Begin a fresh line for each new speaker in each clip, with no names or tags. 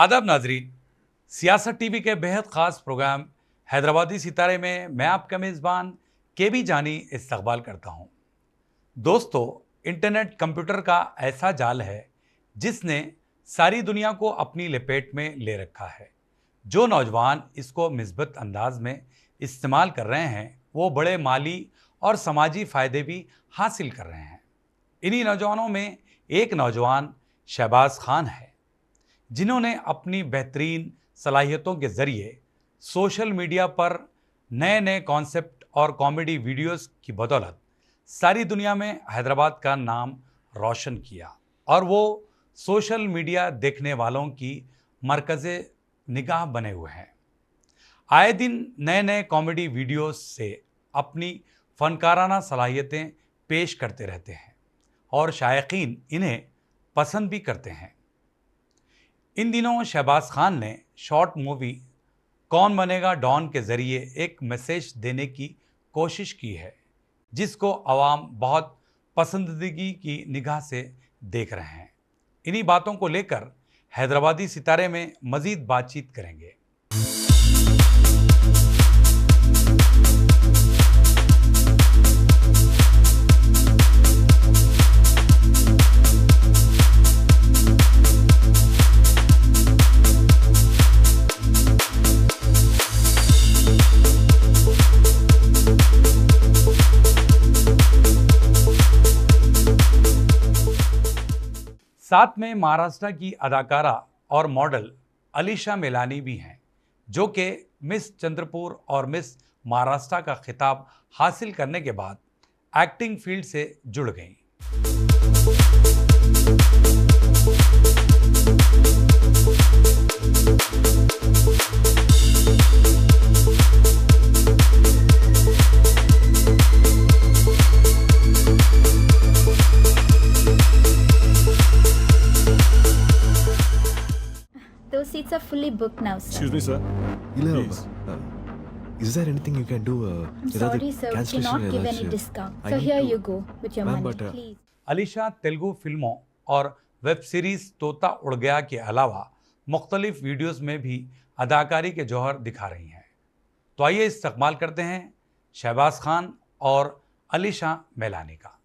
आदाब नाजरीन, सियासत टीवी के बेहद ख़ास प्रोग्राम हैदराबादी सितारे में मैं आपका मेज़बान केबी जानी इस्तकबाल करता हूँ। दोस्तों, इंटरनेट कंप्यूटर का ऐसा जाल है जिसने सारी दुनिया को अपनी लपेट में ले रखा है। जो नौजवान इसको मिस्बत अंदाज में इस्तेमाल कर रहे हैं वो बड़े माली और समाजी फ़ायदे भी हासिल कर रहे हैं। इन्हीं नौजवानों में एक नौजवान शहबाज खान है, जिन्होंने अपनी बेहतरीन सलाहियतों के ज़रिए सोशल मीडिया पर नए नए कॉन्सेप्ट और कॉमेडी वीडियोस की बदौलत सारी दुनिया में हैदराबाद का नाम रोशन किया और वो सोशल मीडिया देखने वालों की मरकज़े निगाह बने हुए हैं। आए दिन नए नए कॉमेडी वीडियोस से अपनी फ़नकाराना सलाहियतें पेश करते रहते हैं और शायकीन इन्हें पसंद भी करते हैं। इन दिनों शहबाज खान ने शॉर्ट मूवी कौन बनेगा डॉन के ज़रिए एक मैसेज देने की कोशिश की है, जिसको अवाम बहुत पसंदीदगी की निगाह से देख रहे हैं। इन्हीं बातों को लेकर हैदराबादी सितारे में मज़ीद बातचीत करेंगे। साथ में महाराष्ट्र की अदाकारा और मॉडल अलीशा मेलानी भी हैं, जो कि मिस चंद्रपुर और मिस महाराष्ट्र का खिताब हासिल करने के बाद एक्टिंग फील्ड से जुड़ गईं।
Those seats are fully booked now, sir.
Excuse me, sir. Please.
Is there anything you can do?
I'm sorry, sir. We cannot give any discount. So here you go with your
Ma'am,
money,
but,
please.
Alisha Telugu फिल्मों और web series तोता उड़ गया के अलावा मुख्तलिफ videos में भी अदाकारी के जौहर दिखा रही हैं। तो आइए इस्तकबाल करते हैं शहबाज खान और अलीशा मेलानी का।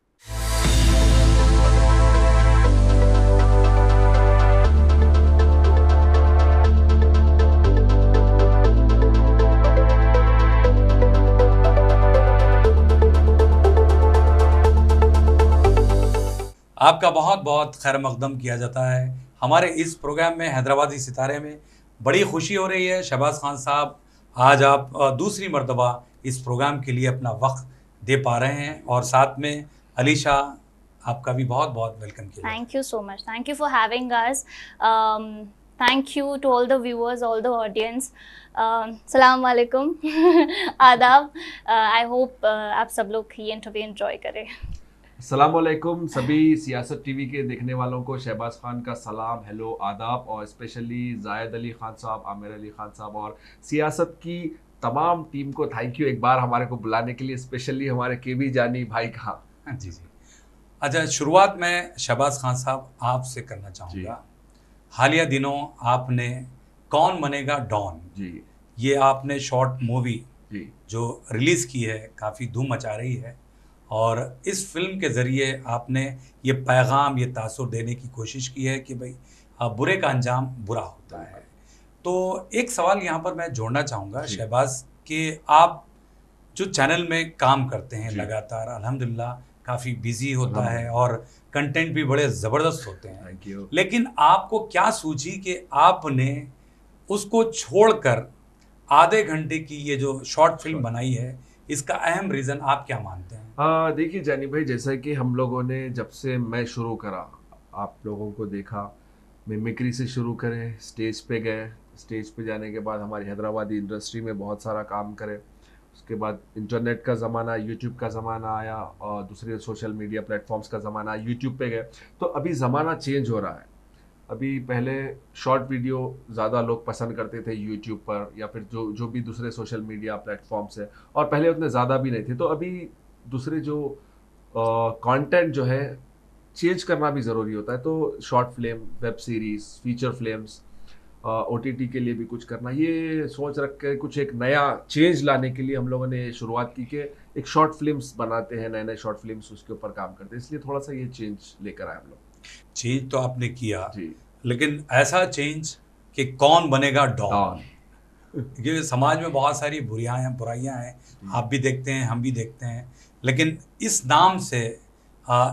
आपका बहुत बहुत खैर मकदम किया जाता है हमारे इस प्रोग्राम में हैदराबादी सितारे में। बड़ी खुशी हो रही है शहबाज खान साहब, आज आप दूसरी मर्तबा इस प्रोग्राम के लिए अपना वक्त दे पा रहे हैं और साथ में अलीशा, आपका भी बहुत बहुत वेलकम किया।
Thank you so much. Thank you for having us. Thank you to all the viewers, all the audience. सलाम वालेकुम, आदाब। I hope आप सब लोग ये इंटरव्यू एंजॉय करें।
अस्सलामुअलैकुम सभी सियासत टीवी के देखने वालों को शहबाज खान का सलाम, हेलो, आदाब और स्पेशली जायद अली खान साहब, आमिर अली खान साहब और सियासत की तमाम टीम को थैंक यू एक बार हमारे को बुलाने के लिए, स्पेशली हमारे केबी जानी भाई का।
जी जी। अच्छा, शुरुआत में शहबाज खान साहब आपसे करना चाहूँगा। हालिया दिनों आपने कौन बनेगा डॉन
जी,
ये आपने शॉर्ट मूवी
जी
जो रिलीज़ की है, काफ़ी धूम मचा रही है और इस फिल्म के ज़रिए आपने ये पैगाम, ये तासुर देने की कोशिश की है कि भाई बुरे का अंजाम बुरा होता है। तो एक सवाल यहाँ पर मैं जोड़ना चाहूँगा शहबाज, कि आप जो चैनल में काम करते हैं लगातार, अल्हम्दुलिल्लाह काफ़ी बिजी होता है और कंटेंट भी बड़े ज़बरदस्त होते हैं, लेकिन आपको क्या सूझी कि आपने उसको छोड़कर आधे घंटे की ये जो शॉर्ट फिल्म बनाई है, इसका अहम रीज़न आप क्या मानते हैं?
देखिए जानी भाई, जैसा कि हम लोगों ने जब से मैं शुरू करा, आप लोगों को देखा, मिमिक्री से शुरू करें, स्टेज पे गए, स्टेज पे जाने के बाद हमारी हैदराबादी इंडस्ट्री में बहुत सारा काम करे, उसके बाद इंटरनेट का ज़माना, यूट्यूब का ज़माना आया और दूसरे सोशल मीडिया प्लेटफॉर्म्स का ज़माना, यूट्यूब पे गए, तो अभी ज़माना चेंज हो रहा है। अभी पहले शॉर्ट वीडियो ज़्यादा लोग पसंद करते थे यूट्यूब पर या फिर जो भी दूसरे सोशल मीडिया प्लेटफॉर्म्स है, और पहले उतने ज़्यादा भी नहीं थे। तो अभी दूसरे जो कंटेंट जो है चेंज करना भी ज़रूरी होता है। तो short film, web series, feature films OTT के लिए भी कुछ करना, ये सोच रख के कुछ एक नया चेंज लाने के लिए हम लोगों ने शुरुआत की कि एक शॉर्ट फिल्म्स बनाते हैं, नए नए शॉर्ट फिल्म्स उसके ऊपर काम करते हैं, इसलिए थोड़ा सा ये चेंज लेकर आए हम लोग।
चेंज तो आपने किया
जी,
लेकिन ऐसा चेंज कि कौन बनेगा डॉन।
डॉन।
क्योंकि समाज में बहुत सारी बुराइयां हैं, आप भी देखते हैं, हम भी देखते हैं, लेकिन इस नाम से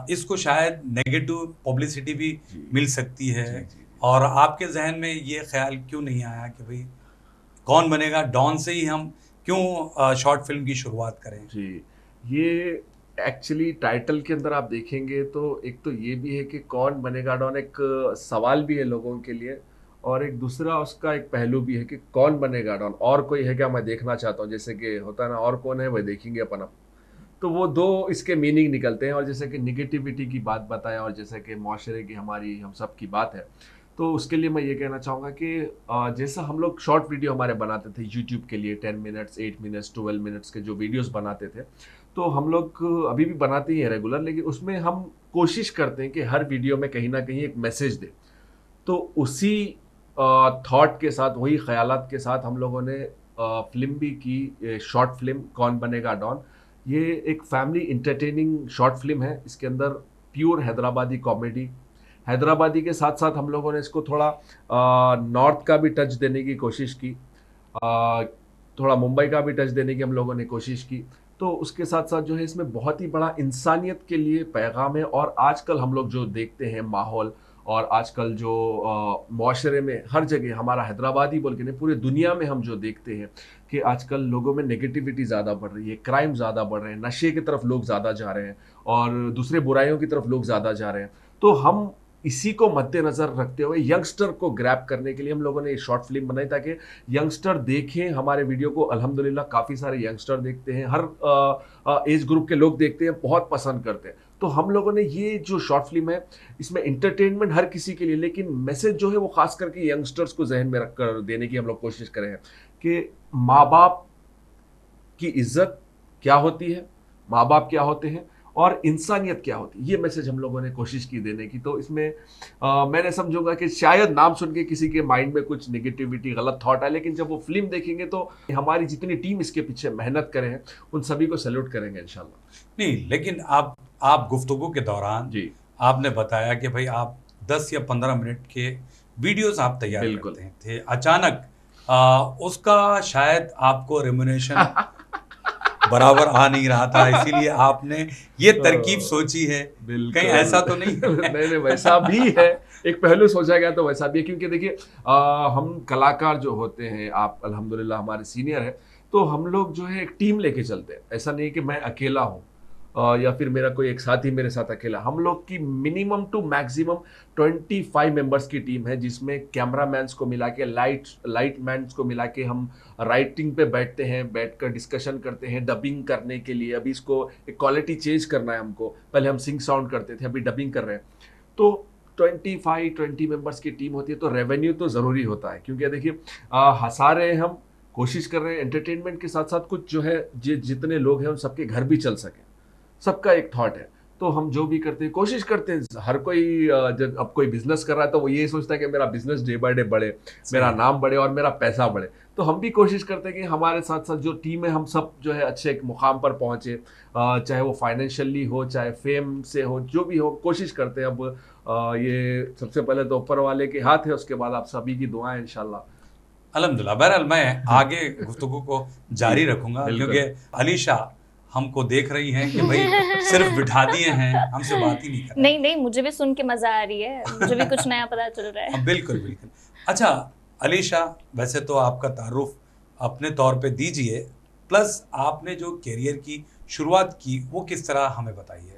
इसको शायद नेगेटिव पब्लिसिटी भी
जी।
मिल सकती है।
जी, जी, जी।
और आपके जहन में ये ख्याल क्यों नहीं आया कि भाई कौन बनेगा डॉन से ही हम क्यों शॉर्ट फिल्म की शुरुआत करें?
जी, ये एक्चुअली टाइटल के अंदर आप देखेंगे तो एक तो ये भी है कि कौन बनेगा डॉन, एक सवाल भी है लोगों के लिए, और एक दूसरा उसका एक पहलू भी है कि कौन बनेगा डॉन, और कोई है क्या मैं देखना चाहता हूँ, जैसे कि होता है ना और कौन है वह देखेंगे अपन अब। तो वो दो इसके मीनिंग निकलते हैं, और जैसे कि निगेटिविटी की बात बताया और जैसे कि माशरे की हमारी हम सब की बात है, तो उसके लिए मैं ये कहना चाहूँगा कि जैसा हम लोग शॉर्ट वीडियो हमारे बनाते थे यूट्यूब के लिए 10 मिनट्स 8 मिनट्स 12 मिनट्स के जो वीडियोस बनाते थे, तो हम लोग अभी भी बनाते ही हैं रेगुलर, लेकिन उसमें हम कोशिश करते हैं कि हर वीडियो में कहीं ना कहीं एक मैसेज दे। तो उसी थॉट के साथ, वही ख्यालात के साथ हम लोगों ने फिल्म भी की, शॉर्ट फिल्म कौन बनेगा डॉन। ये एक फैमिली इंटरटेनिंग शॉर्ट फिल्म है, इसके अंदर प्योर हैदराबादी कॉमेडी, हैदराबादी के साथ साथ हम लोगों ने इसको थोड़ा नॉर्थ का भी टच देने की कोशिश की, थोड़ा मुंबई का भी टच देने की हम लोगों ने कोशिश की। तो उसके साथ साथ जो है इसमें बहुत ही बड़ा इंसानियत के लिए पैगाम है, और आजकल हम लोग जो देखते हैं माहौल, और आजकल जो माशरे में हर जगह हमारा हैदराबादी बोल के नहीं पूरी दुनिया में हम जो देखते हैं कि आजकल लोगों में नेगेटिविटी ज़्यादा बढ़ रही है, क्राइम ज़्यादा बढ़ रहे हैं, नशे की तरफ लोग ज़्यादा जा रहे हैं, और दूसरे बुराइयों की तरफ लोग ज़्यादा जा रहे हैं। तो हम इसी को मद्देनज़र रखते हुए यंगस्टर को ग्रैब करने के लिए हम लोगों ने एक शॉर्ट फिल्म बनाई, ताकि यंगस्टर देखें हमारे वीडियो को। अल्हम्दुलिल्लाह काफ़ी सारे यंगस्टर देखते हैं, हर एज ग्रुप के लोग देखते हैं, बहुत पसंद करते हैं। तो हम लोगों ने ये जो शॉर्ट फिल्म है इसमें इंटरटेनमेंट हर किसी के लिए, लेकिन मैसेज जो है वो खास करके यंगस्टर्स को जहन में रखकर देने की हम लोग कोशिश कर रहे हैं कि माँ बाप की इज्जत क्या होती है, माँ बाप क्या होते हैं, और इंसानियत क्या होती है, ये मैसेज हम लोगों ने कोशिश की देने की। तो इसमें मैंने समझूंगा कि शायद नाम सुन के किसी के माइंड में कुछ नेगेटिविटी गलत थॉट है, लेकिन जब वो फिल्म देखेंगे तो हमारी जितनी टीम इसके पीछे मेहनत करे हैं उन सभी को सैल्यूट करेंगे इंशाल्लाह।
नहीं, लेकिन आप गुफ्तगू के दौरान
जी,
आपने बताया कि भाई आप 10 या 15 मिनट के वीडियोस आप तैयार
बिल्कुल।
करते थे। अचानक उसका शायद आपको रेम्युनरेशन बराबर आ नहीं रहा था, इसीलिए आपने ये तरकीब सोची है।
बिल्कुल।
कहीं ऐसा तो नहीं है?
नहीं, वैसा भी है, एक पहलू सोचा गया तो वैसा भी है, क्योंकि देखिए हम कलाकार जो होते हैं, आप अल्हम्दुलिल्लाह हमारे सीनियर हैं, तो हम लोग जो है एक टीम लेके चलते हैं। ऐसा नहीं कि मैं अकेला हूँ या फिर मेरा कोई एक साथी मेरे साथ अकेला। हम लोग की मिनिमम टू मैक्सिमम 25 मेंबर्स की टीम है, जिसमें कैमरामैन्स को मिला के, लाइट मैन्स को मिला के हम राइटिंग पे बैठते हैं, बैठकर डिस्कशन करते हैं डबिंग करने के लिए। अभी इसको एक क्वालिटी चेंज करना है हमको, पहले हम सिंग साउंड करते थे, अभी डबिंग कर रहे हैं। तो 20 मेंबर्स की टीम होती है, तो रेवेन्यू तो ज़रूरी होता है, क्योंकि देखिए हंसा रहे हैं हम, कोशिश कर रहे हैं एंटरटेनमेंट के साथ साथ कुछ जो है जितने लोग हैं उन सबके घर भी चल सके, सबका एक थॉट है। तो हम जो भी करते हैं कोशिश करते हैं, हर कोई जब अब कोई बिजनेस कर रहा है तो वो ये सोचता है कि मेरा बिजनेस डे बाय डे बढ़े, मेरा नाम बढ़े और मेरा पैसा बढ़े। तो हम भी कोशिश करते हैं कि हमारे साथ साथ जो टीम है हम सब जो है अच्छे एक मुकाम पर पहुंचे, चाहे वो फाइनेंशियली हो, चाहे फेम से हो, जो भी हो, कोशिश करते हैं। अब ये सबसे पहले तो ऊपर वाले के हाथ है, उसके बाद आप सभी की दुआएं इंशाल्लाह।
अल्हम्दुलिल्लाह। बहरहाल मैं आगे गुफ्तगू को जारी रखूंगा,
बिल्कुल।
क्योंकि अलीशा हमको देख रही हैं कि भाई सिर्फ बिठा दिए हैं, हमसे बात ही नहीं कर रहे।
नहीं नहीं, मुझे भी सुन के मजा आ रही है, मुझे भी कुछ नया पता चल रहा है।
हाँ, बिल्कुल बिल्कुल। अच्छा अलीशा, वैसे तो आपका तारुफ अपने तौर पे दीजिए, प्लस आपने जो करियर की शुरुआत की वो किस तरह हमें बताइए।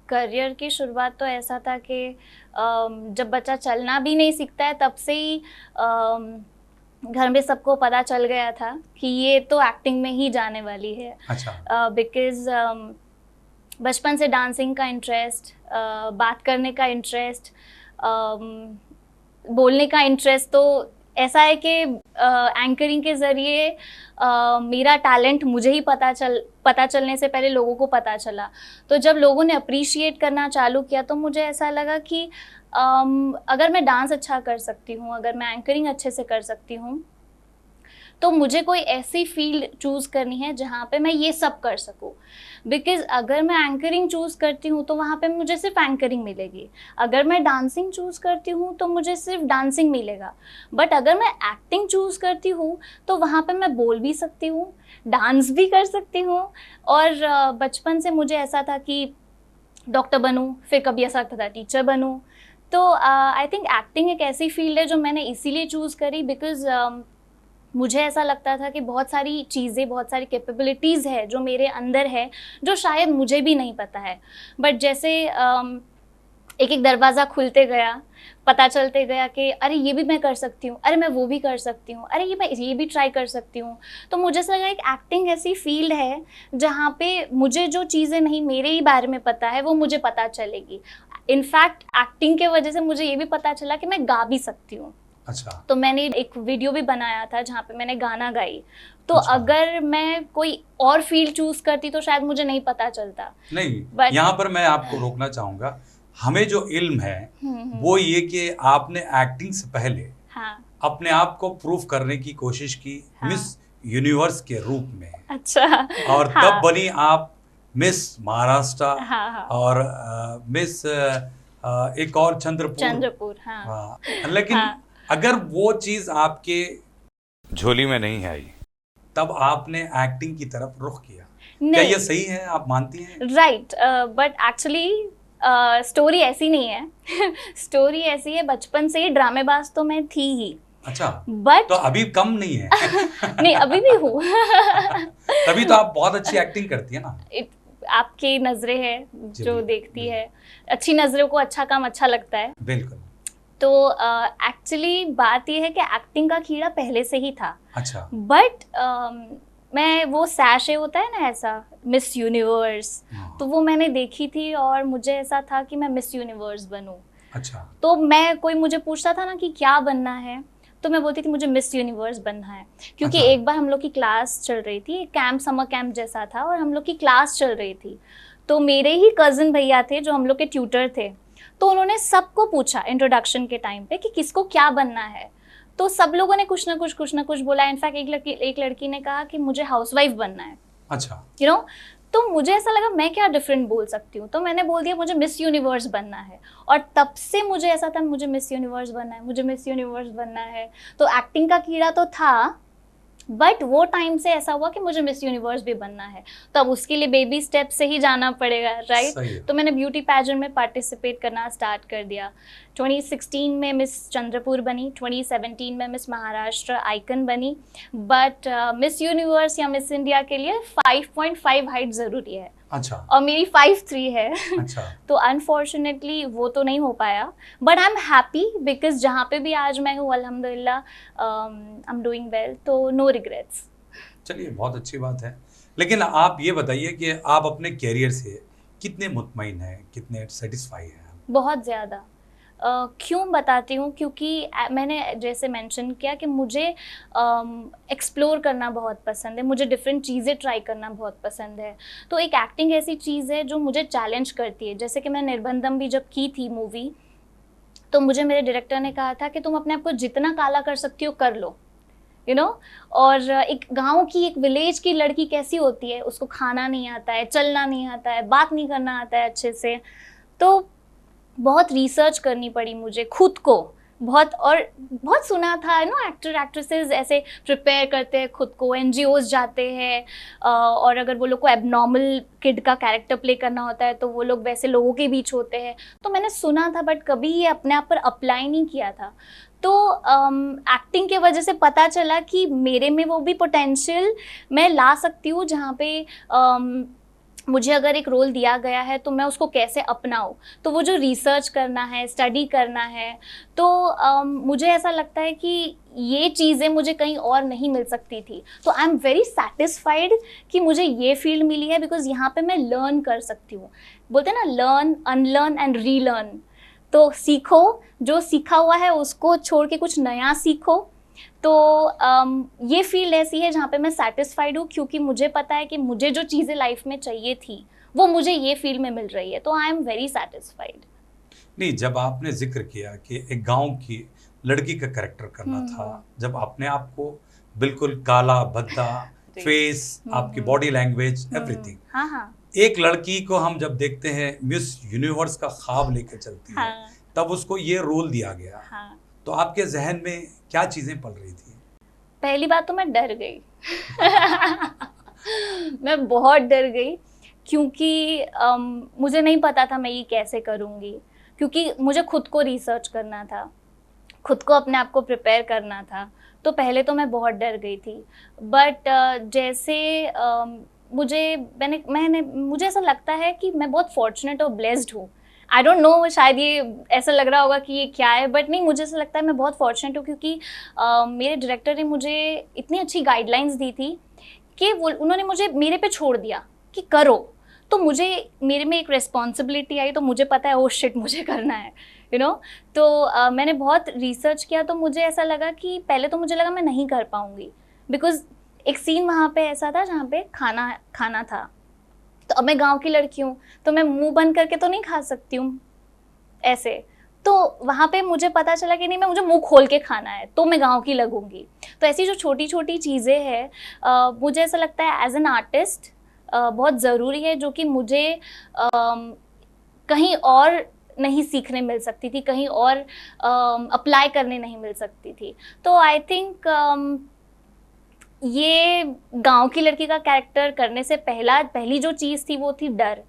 करियर की शुरुआत तो ऐसा था कि जब बच्चा चलना भी नहीं सीखता है तब से ही घर में सबको पता चल गया था कि ये तो एक्टिंग में ही जाने वाली है।
अच्छा।
बिकॉज बचपन से डांसिंग का इंटरेस्ट, बात करने का इंटरेस्ट, बोलने का इंटरेस्ट, तो ऐसा है कि एंकरिंग के ज़रिए मेरा टैलेंट मुझे ही पता चलने से पहले लोगों को पता चला। तो जब लोगों ने अप्रिशिएट करना चालू किया तो मुझे ऐसा लगा कि अगर मैं डांस अच्छा कर सकती हूँ, अगर मैं एंकरिंग अच्छे से कर सकती हूँ, तो मुझे कोई ऐसी फील्ड चूज़ करनी है जहाँ पे मैं ये सब कर सकूँ। बिकॉज़ अगर मैं एंकरिंग चूज़ करती हूँ तो वहाँ पे मुझे सिर्फ एंकरिंग मिलेगी, अगर मैं डांसिंग चूज़ करती हूँ तो मुझे सिर्फ डांसिंग मिलेगा, बट अगर मैं एक्टिंग चूज़ करती हूँ तो वहाँ पे मैं बोल भी सकती हूँ, डांस भी कर सकती हूँ। और बचपन से मुझे ऐसा था कि डॉक्टर बनूँ, फिर कभी ऐसा लगता था टीचर बनूँ। तो आई थिंक एक्टिंग एक ऐसी फील्ड है जो मैंने इसीलिए चूज़ करी बिकॉज़ मुझे ऐसा लगता था कि बहुत सारी चीज़ें, बहुत सारी कैपेबिलिटीज़ है जो मेरे अंदर है, जो शायद मुझे भी नहीं पता है। बट जैसे एक एक दरवाज़ा खुलते गया, पता चलते गया कि अरे ये भी मैं कर सकती हूँ, अरे मैं वो भी कर सकती हूँ, अरे ये भी ट्राई कर सकती हूँ। तो मुझे ऐसा लगा एक एक्टिंग ऐसी फील्ड है जहाँ पे मुझे जो चीज़ें नहीं मेरे ही बारे में पता है वो मुझे पता चलेगी। इनफैक्ट एक्टिंग के वजह से मुझे ये भी पता चला कि मैं गा भी सकती हूँ।
अच्छा।
तो मैंने एक वीडियो भी बनाया था जहाँ पे मैंने गाना गाई। तो
अच्छा।
अगर मैं कोई और फील्ड चूज करती तो शायद मुझे नहीं पता चलता।
नहीं, यहाँ पर मैं आपको रोकना चाहूंगा। हमें जो इल्म है वो ये कि आपने एक्टिंग से पहले
हाँ।
अपने आप को प्रूव करने की कोशिश की
हाँ।
मिस यूनिवर्स के रूप में।
अच्छा।
और
हाँ।
तब बनी आप मिस महाराष्ट्र।
हाँ, हाँ।
और मिस एक और
चंद्रपुर। हाँ।
हाँ। लेकिन
हाँ।
अगर वो चीज आपके झोली में नहीं आई तब आपने एक्टिंग की तरफ रुख किया। क्या ये सही है, आप मानती हैं?
राइट, बट एक्चुअली स्टोरी ऐसी नहीं है। स्टोरी ऐसी है, बचपन से ही ड्रामेबाज तो मैं थी ही।
अच्छा।
बट
तो अभी कम नहीं है।
नहीं, अभी भी हूँ।
तभी तो आप बहुत अच्छी एक्टिंग करती है ना।
आपकी नजरें हैं जो देखती है, अच्छी नजरों को अच्छा काम अच्छा लगता है।
बिल्कुल।
तो एक्चुअली बात यह है कि एक्टिंग का कीड़ा पहले से ही था।
अच्छा।
बट मैं वो सैशे होता है ना ऐसा मिस यूनिवर्स, तो वो मैंने देखी थी और मुझे ऐसा था कि मैं मिस यूनिवर्स बनूं।
अच्छा।
तो मैं, कोई मुझे पूछता था ना कि क्या बनना है, तो मैं बोलती थी मुझे मिस यूनिवर्स बनना है। क्योंकि
अच्छा।
एक बार हम लोग की क्लास चल रही थी, कैंप, समर कैंप जैसा था, और हम लोग की क्लास चल रही थी। तो मेरे ही कज़न भैया थे जो हम लोग के ट्यूटर थे, तो उन्होंने सबको पूछा इंट्रोडक्शन के टाइम पे कि किसको क्या बनना है। तो सब लोगों ने कुछ ना कुछ बोला। इनफैक्ट एक लड़की ने कहा कि मुझे हाउसवाइफ बनना है।
अच्छा।
यू नो, तो मुझे ऐसा लगा मैं क्या डिफरेंट बोल सकती हूँ, तो मैंने बोल दिया मुझे मिस यूनिवर्स बनना है। और तब से मुझे ऐसा था मुझे मिस यूनिवर्स बनना है, मुझे मिस यूनिवर्स बनना है। तो एक्टिंग का कीड़ा तो था, बट वो टाइम से ऐसा हुआ कि मुझे मिस यूनिवर्स भी बनना है, तो अब उसके लिए बेबी स्टेप से ही जाना पड़ेगा, राइट? तो मैंने ब्यूटी पैजेंट में पार्टिसिपेट करना स्टार्ट कर दिया। 2016 में मिस चंद्रपुर बनी, 2017 में मिस महाराष्ट्र आइकन बनी। बट मिस यूनिवर्स या मिस इंडिया के लिए 5.5 हाइट ज़रूरी है।
अच्छा।
और मेरी 5'3" है।
अच्छा।
तो अनफॉर्चुनेटली वो तो नहीं हो पाया, but I am happy because जहाँ पे भी आज मैं हूँ अल्हम्दुलिल्लाह, आई एम डूइंग वेल, तो नो रिग्रेट्स।
चलिए, बहुत अच्छी बात है। लेकिन आप ये बताइए कि आप अपने कैरियर से कितने मुतमईन हैं, कितने सेटिस्फाई हैं?
बहुत ज़्यादा। क्यों बताती हूँ, क्योंकि मैंने जैसे मेंशन किया कि मुझे एक्सप्लोर करना बहुत पसंद है, मुझे डिफरेंट चीज़ें ट्राई करना बहुत पसंद है। तो एक एक्टिंग ऐसी चीज़ है जो मुझे चैलेंज करती है। जैसे कि मैं निर्बंधम भी जब की थी मूवी, तो मुझे मेरे डायरेक्टर ने कहा था कि तुम अपने आप को जितना काला कर सकती हो कर लो, यू नो। और एक गांव की, एक विलेज की लड़की कैसी होती है, उसको खाना नहीं आता है, चलना नहीं आता है, बात नहीं करना आता है अच्छे से। तो बहुत रिसर्च करनी पड़ी मुझे खुद को, बहुत सुना था, यू नो, एक्टर एक्ट्रेसेस ऐसे प्रिपेयर करते हैं खुद को, NGOs जाते हैं, और अगर वो लोग को एबनॉर्मल किड का कैरेक्टर प्ले करना होता है तो वो लोग वैसे लोगों के बीच होते हैं। तो मैंने सुना था, बट कभी ये अपने आप पर अप्लाई नहीं किया था। तो एक्टिंग के वजह से पता चला कि मेरे में वो भी पोटेंशियल मैं ला सकती हूँ, जहाँ पे मुझे अगर एक रोल दिया गया है तो मैं उसको कैसे अपनाऊँ। तो वो जो रिसर्च करना है, स्टडी करना है, तो मुझे ऐसा लगता है कि ये चीज़ें मुझे कहीं और नहीं मिल सकती थी। तो आई एम वेरी सेटिस्फाइड कि मुझे ये फील्ड मिली है, बिकॉज यहाँ पे मैं लर्न कर सकती हूँ। बोलते हैं ना, लर्न, अनलर्न एंड रीलर्न। तो सीखो, जो सीखा हुआ है उसको छोड़ के कुछ नया सीखो। तो ये फील्ड ऐसी है जहाँ पे मैं सेटिस्फाइड हूँ, क्योंकि मुझे पता है कि मुझे जो चीज़ें लाइफ में चाहिए थी वो मुझे ये फील्ड में मिल रही है। तो आई एम वेरी सेटिस्फाइड।
नहीं, जब आपने जिक्र किया कि एक गांव की लड़की का कैरेक्टर करना था, जब अपने आप को बिल्कुल काला भद्दा फेस, आपकी बॉडी लैंग्वेज, एवरीथिंग,
हाँ हाँ
एक लड़की को हम जब देखते हैं मिस यूनिवर्स का ख्वाब लेकर चलती है,
हाँ
तब उसको ये रोल दिया गया।
हाँ।
तो आपके जहन में क्या चीजें पल रही थी?
पहली बात तो मैं डर गई मैं बहुत डर गई, क्योंकि मुझे नहीं पता था मैं ये कैसे करूँगी, क्योंकि मुझे खुद को रिसर्च करना था, खुद को अपने आप को प्रिपेयर करना था। तो पहले तो मैं बहुत डर गई थी, बट जैसे मुझे ऐसा लगता है कि मैं बहुत फॉर्चुनेट और ब्लेस्ड हूँ। आई डोंट नो, शायद ये ऐसा लग रहा होगा कि ये क्या है, बट नहीं, मुझे ऐसा लगता है मैं बहुत फॉर्चुनेट हूँ, क्योंकि मेरे डायरेक्टर ने मुझे इतनी अच्छी गाइडलाइंस दी थी कि उन्होंने मुझे मेरे पे छोड़ दिया कि करो। तो मेरे में एक रिस्पॉन्सिबिलिटी आई, तो मुझे पता है ओ शिट मुझे करना है, यू नो। तो मैंने बहुत रिसर्च किया, तो मुझे ऐसा लगा कि पहले तो मुझे लगा मैं नहीं कर पाऊँगी, बिकॉज एक सीन वहाँ पे ऐसा था जहाँ पे खाना था। तो अब मैं गांव की लड़की हूँ, तो मैं मुंह बंद करके तो नहीं खा सकती हूँ ऐसे। तो वहाँ पे मुझे पता चला कि नहीं, मुझे मुंह खोल के खाना है, तो मैं गांव की लगूंगी। तो ऐसी जो छोटी छोटी चीज़ें हैं, मुझे ऐसा लगता है एज एन आर्टिस्ट बहुत ज़रूरी है, जो कि मुझे कहीं और नहीं सीखने मिल सकती थी, कहीं और अप्लाई करने नहीं मिल सकती थी। तो आई थिंक ये गांव की लड़की का कैरेक्टर करने से पहली जो चीज़ थी वो थी डर।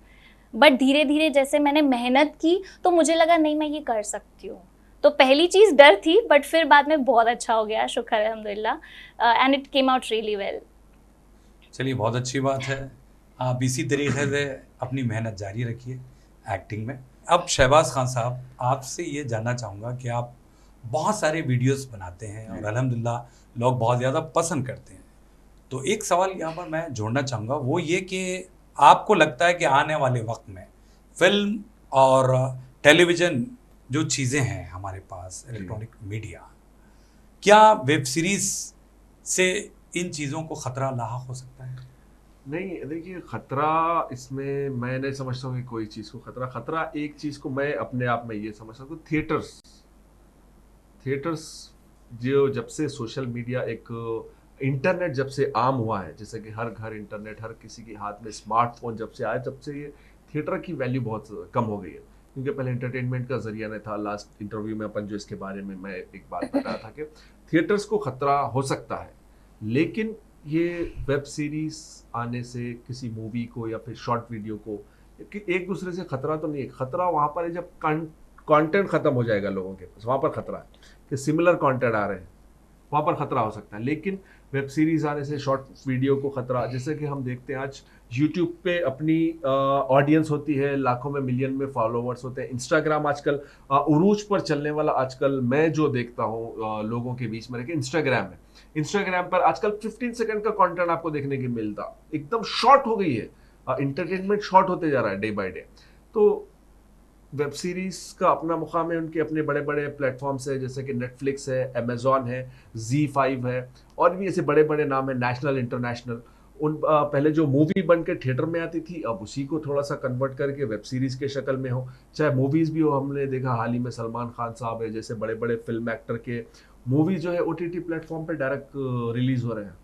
बट धीरे धीरे जैसे मैंने मेहनत की, तो मुझे लगा नहीं मैं ये कर सकती हूँ। तो पहली चीज़ डर थी, बट फिर बाद में बहुत अच्छा हो गया, शुक्र है अल्हम्दुलिल्लाह, and it came out really well.
चलिए, बहुत अच्छी बात है। आप इसी तरीके से अपनी मेहनत जारी रखिए एक्टिंग में। अब शहबाज खान साहब, आपसे ये जानना चाहूँगा कि आप बहुत सारे वीडियोस बनाते हैं और अल्हम्दुलिल्लाह लोग बहुत ज़्यादा पसंद करते हैं। तो एक सवाल यहाँ पर मैं जोड़ना चाहूँगा, वो ये कि आपको लगता है कि आने वाले वक्त में फिल्म और टेलीविज़न जो चीज़ें हैं हमारे पास, इलेक्ट्रॉनिक मीडिया, क्या वेब सीरीज़ से इन चीज़ों को ख़तरा लाहक हो सकता है?
नहीं, देखिए, खतरा इसमें मैं नहीं समझता हूँ कि कोई चीज़ को खतरा एक चीज़ को मैं अपने आप में ये समझता हूँ, थिएटर्स जो जब से सोशल मीडिया, एक इंटरनेट जब से आम हुआ है, जैसे कि हर घर इंटरनेट, हर किसी के हाथ में स्मार्टफोन जब से आया, तब से ये थिएटर की वैल्यू बहुत कम हो गई है। क्योंकि पहले एंटरटेनमेंट का जरिया नहीं था। लास्ट इंटरव्यू में अपन जो इसके बारे में मैं एक बात बताया था कि थिएटर्स को खतरा हो सकता है, लेकिन ये वेब सीरीज आने से किसी मूवी को या फिर शॉर्ट वीडियो को एक दूसरे से खतरा तो नहीं है। खतरा वहाँ पर है जब कंटेंट खत्म हो जाएगा लोगों के पास, वहाँ पर खतरा है कि सिमिलर कंटेंट आ रहे हैं, वहाँ पर खतरा हो सकता है। लेकिन वेब सीरीज आने से शॉर्ट वीडियो को खतरा, जैसे कि हम देखते हैं आज यूट्यूब पे अपनी ऑडियंस होती है, लाखों में मिलियन में फॉलोवर्स होते हैं। इंस्टाग्राम आजकल उरूज पर चलने वाला, आजकल मैं जो देखता हूँ लोगों के बीच में रह के, इंस्टाग्राम है। इंस्टाग्राम पर आजकल 15 सेकंड का कंटेंट आपको देखने की मिलता, एकदम शॉर्ट हो गई है, इंटरटेनमेंट शॉर्ट होते जा रहा है डे बाय डे। तो वेब सीरीज का अपना मुकाम है, उनके अपने बड़े बड़े प्लेटफॉर्म्स है, जैसे कि नेटफ्लिक्स है, अमेजॉन है, Z5 है, और भी ऐसे बड़े बड़े नाम है, नेशनल, इंटरनेशनल। उन पहले जो मूवी बन के थिएटर में आती थी, अब उसी को थोड़ा सा कन्वर्ट करके वेब सीरीज के शक्ल में हो, चाहे मूवीज भी हो। हमने देखा हाल ही में सलमान खान साहब है, जैसे बड़े बड़े फिल्म एक्टर के मूवी जो है OTT प्लेटफॉर्म पे डायरेक्ट रिलीज हो रहे हैं।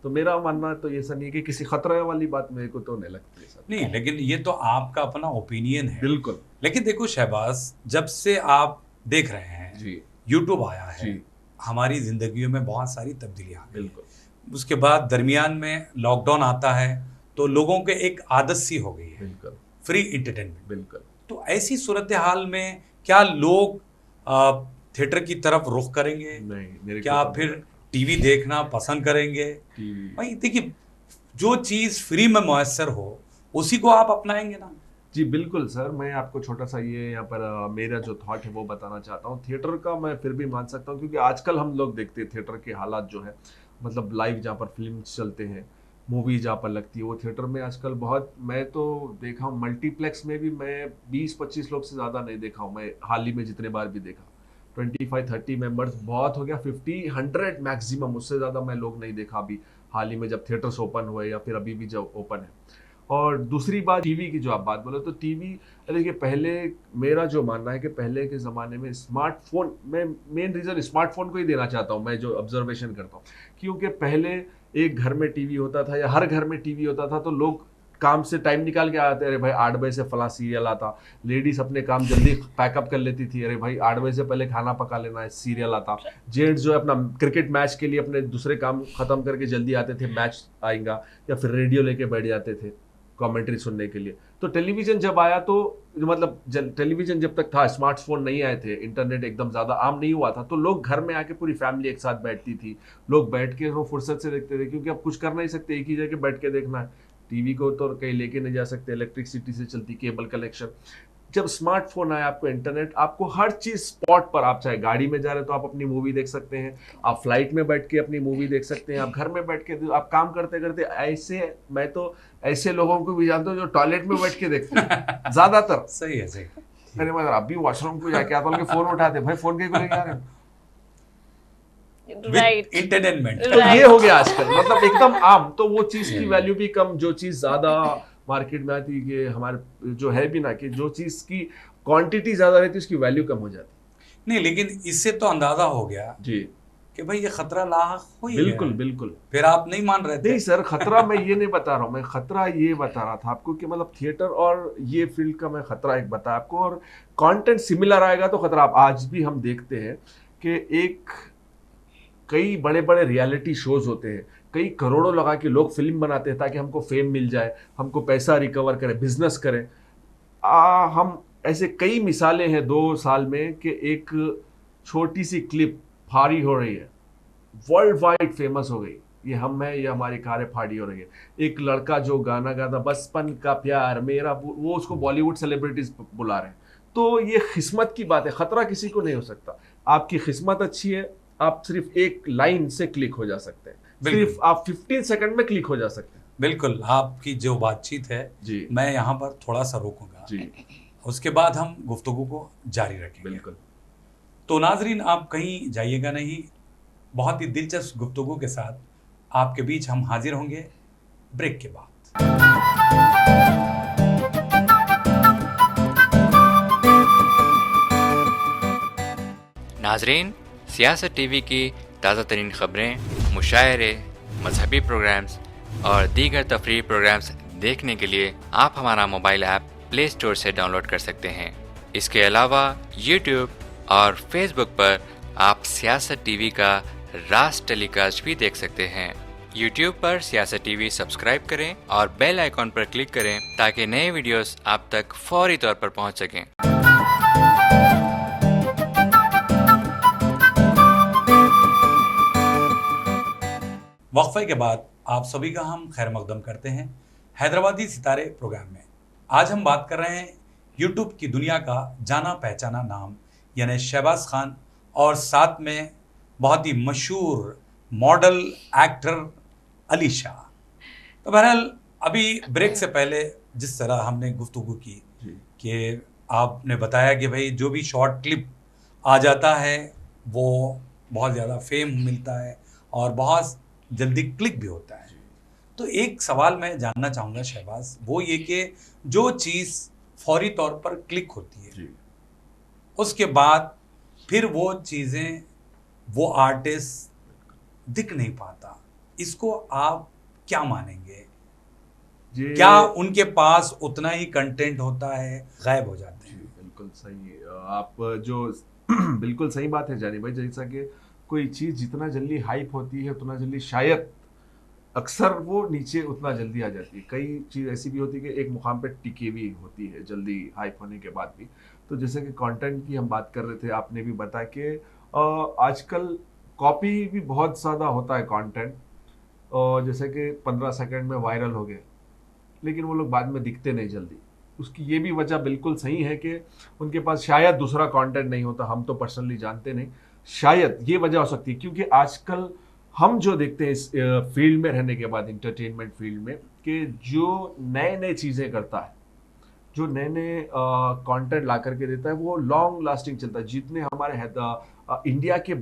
तो मेरा मानना तो ये ऐसा नहीं है कि किसी खतरे वाली बात मेरे को तो नहीं लगती है सर।
नहीं, लेकिन ये तो आपका अपना ओपिनियन है।
बिल्कुल।
लेकिन देखो शहबाज, जब से आप देख रहे हैं
जी,
यूट्यूब आया है,
जी,
हमारी जिंदगियों में बहुत सारी तब्दीलियां आ गई।
बिल्कुल,
उसके बाद दरमियान में लॉकडाउन आता है, तो लोगों के एक आदत सी हो गई है
बिल्कुल,
फ्री इंटरटेनमेंट।
बिल्कुल।
तो ऐसी सूरत हाल में क्या लोग थिएटर की तरफ रुख करेंगे?
नहीं, मेरे
क्या
को तो
फिर टीवी देखना पसंद करेंगे?
टीवी,
भाई देखिए, जो चीज़ फ्री में मुयस्सर हो उसी को आप अपनाएंगे ना।
जी बिल्कुल सर। मैं आपको छोटा सा ये यहाँ पर मेरा जो थॉट है वो बताना चाहता हूँ। थिएटर का मैं फिर भी मान सकता हूँ, क्योंकि आजकल हम लोग देखते हैं थिएटर के हालात जो है, मतलब लाइव जहाँ पर फिल्म चलते हैं, मूवी जहाँ पर लगती है, वो थिएटर में आजकल बहुत, मैं तो देखा हूँ मल्टीप्लेक्स में भी मैं 20-25 लोग से ज़्यादा नहीं देखा हूँ। मैं हाल ही में जितने बार भी देखा 25-30 मेंबर्स बहुत हो गया, 50-100 मैक्सिमम, उससे ज़्यादा मैं लोग नहीं देखा अभी हाल ही में जब थिएटर्स ओपन हुए या फिर अभी भी जब ओपन है। और दूसरी बात टीवी की जो आप बात बोले, तो टीवी देखिए पहले मेरा जो मानना है कि पहले के ज़माने में स्मार्टफोन, मैं मेन रीज़न स्मार्टफोन को ही देना चाहता हूँ, मैं जो ऑब्जर्वेशन करता हूँ, क्योंकि पहले एक घर में टीवी होता था या हर घर में टीवी होता था, तो लोग काम से टाइम निकाल के आते, अरे भाई 8 बजे से फला सीरियल आता, लेडीज अपने काम जल्दी पैकअप कर लेती थी, अरे भाई 8 बजे से पहले खाना पका लेना है, सीरियल आता। जेंट्स जो है अपना क्रिकेट मैच के लिए अपने दूसरे काम खत्म करके जल्दी आते थे, मैच आएगा, या फिर रेडियो लेके बैठ जाते थे कमेंट्री सुनने के लिए। तो टेलीविजन जब आया, तो मतलब टेलीविजन जब तक था, स्मार्टफोन नहीं आए थे, इंटरनेट एकदम ज़्यादा आम नहीं हुआ था, तो लोग घर में आके पूरी फैमिली एक साथ बैठती थी, लोग बैठ के वो फुर्सत से देखते थे, क्योंकि अब कुछ कर नहीं सकते, एक ही जगह बैठ के देखना है। टीवी को तो कहीं लेके नहीं जा सकते, इलेक्ट्रिसिटी से चलती, केबल कनेक्शन। जब स्मार्टफोन आया, आपको इंटरनेट, आपको हर चीज स्पॉट पर, आप चाहे गाड़ी में जा रहे हो तो आप अपनी मूवी देख सकते हैं, आप फ्लाइट में बैठ के अपनी मूवी देख सकते हैं, आप घर में बैठ के, आप काम करते करते, ऐसे मैं तो ऐसे लोगों को भी जानता हूँ जो टॉयलेट में बैठ के देखते हैं ज्यादातर।
सही है, सही।
अरे मैं अभी वॉशरूम को जाके आता हूँ, फोन उठाते, भाई फोन के लेके आ रहे हैं,
राइट,
इंटरटेनमेंट।
तो ये हो गया आजकल, मतलब एकदम आम। तो वो चीज की वैल्यू भी कम, जो चीज ज्यादा मार्केट में आती है, हमारे जो है भी ना, कि जो चीज की क्वांटिटी ज्यादा रहती है उसकी वैल्यू कम हो जाती।
नहीं, लेकिन इससे तो अंदाजा हो गया
जी
कि भाई ये खतरा लाहक हो ही
बिल्कुल
गया।
बिल्कुल।
फिर आप नहीं मान रहे थे?
नहीं सर, खतरा मैं ये नहीं बता रहा हूँ, मैं खतरा ये बता रहा था आपको कि मतलब थिएटर और ये फील्ड का मैं खतरा एक बताया आपको, और कंटेंट सिमिलर आएगा तो खतरा। आप आज भी हम देखते हैं कि कई बड़े बड़े रियलिटी शोज होते हैं, कई करोड़ों लगा के लोग फिल्म बनाते हैं ताकि हमको फेम मिल जाए, हमको पैसा रिकवर करे, बिजनेस करें। हम ऐसे कई मिसालें हैं 2 साल में कि एक छोटी सी क्लिप फाड़ी हो रही है, वर्ल्ड वाइड फेमस हो गई, ये हम है, ये हमारी कारें फाड़ी हो रही है। एक लड़का जो गाना गाता, बचपन का प्यार मेरा, वो उसको बॉलीवुड सेलिब्रिटीज बुला रहे हैं। तो ये किस्मत की बात है, खतरा किसी को नहीं हो सकता। आपकी किस्मत अच्छी है, आप सिर्फ एक लाइन से क्लिक हो जा सकते हैं, सिर्फ आप 15 सेकंड में क्लिक हो जा सकते हैं।
बिल्कुल, आपकी जो बातचीत है
जी,
मैं यहाँ पर थोड़ा सा रोकूंगा
जी,
उसके बाद हम गुफ्तगू को जारी रखेंगे।
बिल्कुल।
तो नाजरीन, आप कहीं जाइएगा नहीं, बहुत ही दिलचस्प गुफ्तगू के साथ आपके बीच हम हाजिर होंगे ब्रेक के बाद।
नाजरीन, सियासत टीवी की ताज़ा तरीन ख़बरें, मुशायरे, मजहबी प्रोग्राम्स और दीगर तफरीही प्रोग्राम्स देखने के लिए आप हमारा मोबाइल ऐप प्ले स्टोर से डाउनलोड कर सकते हैं। इसके अलावा यूट्यूब और फेसबुक पर आप सियासत टीवी का राज टेलीकास्ट भी देख सकते हैं। यूट्यूब पर सियासत टीवी सब्सक्राइब करें और बेल आइकॉन पर क्लिक करें ताकि नए वीडियोस आप तक फौरी तौर पर पहुंच सकें।
वक्फे के बाद आप सभी का हम खैर मकदम करते हैं हैदराबादी सितारे प्रोग्राम में। आज हम बात कर रहे हैं यूट्यूब की दुनिया का जाना पहचाना नाम यानी शहबाज खान, और साथ में बहुत ही मशहूर मॉडल एक्टर अली शाह। तो बहरहाल अभी ब्रेक से पहले जिस तरह हमने गुफ्तगू की कि आपने बताया कि भाई जो भी शॉर्ट क्लिप आ जाता है वो बहुत ज़्यादा फेम मिलता है और बहुत जल्दी क्लिक भी होता है। तो एक सवाल मैं जानना चाहूँगा शहबाज, वो ये कि जो चीज़ फौरी तौर पर क्लिक होती है उसके बाद फिर वो चीज़ें, वो आर्टिस्ट दिख नहीं पाता, इसको आप क्या मानेंगे? क्या उनके पास उतना ही कंटेंट होता है, गायब हो जाते हैं?
बिल्कुल सही, आप जो बिल्कुल सही बात है जानी भाई। जैसा कि कोई चीज़ जितना जल्दी हाइप होती है उतना जल्दी शायद अक्सर वो नीचे उतना जल्दी आ जाती है। कई चीज़ ऐसी भी होती है कि एक मुकाम पे टिकी हुई होती है जल्दी हाइप होने के बाद भी। तो जैसे कि कंटेंट की हम बात कर रहे थे, आपने भी बताया कि आजकल कॉपी भी बहुत ज़्यादा होता है कंटेंट, जैसे कि 15 सेकंड में वायरल हो गए, लेकिन वो लोग बाद में दिखते नहीं जल्दी। उसकी ये भी वजह बिल्कुल सही है कि उनके पास शायद दूसरा कंटेंट नहीं होता, हम तो पर्सनली जानते नहीं, शायद ये वजह हो सकती है। क्योंकि आजकल हम जो देखते हैं इस फील्ड में रहने के बाद, इंटरटेनमेंट फील्ड में, कि जो नए नए चीज़ें करता है, जो नए नए कंटेंट ला करके देता है, वो लॉन्ग लास्टिंग चलता है। जितने हमारे इंडिया के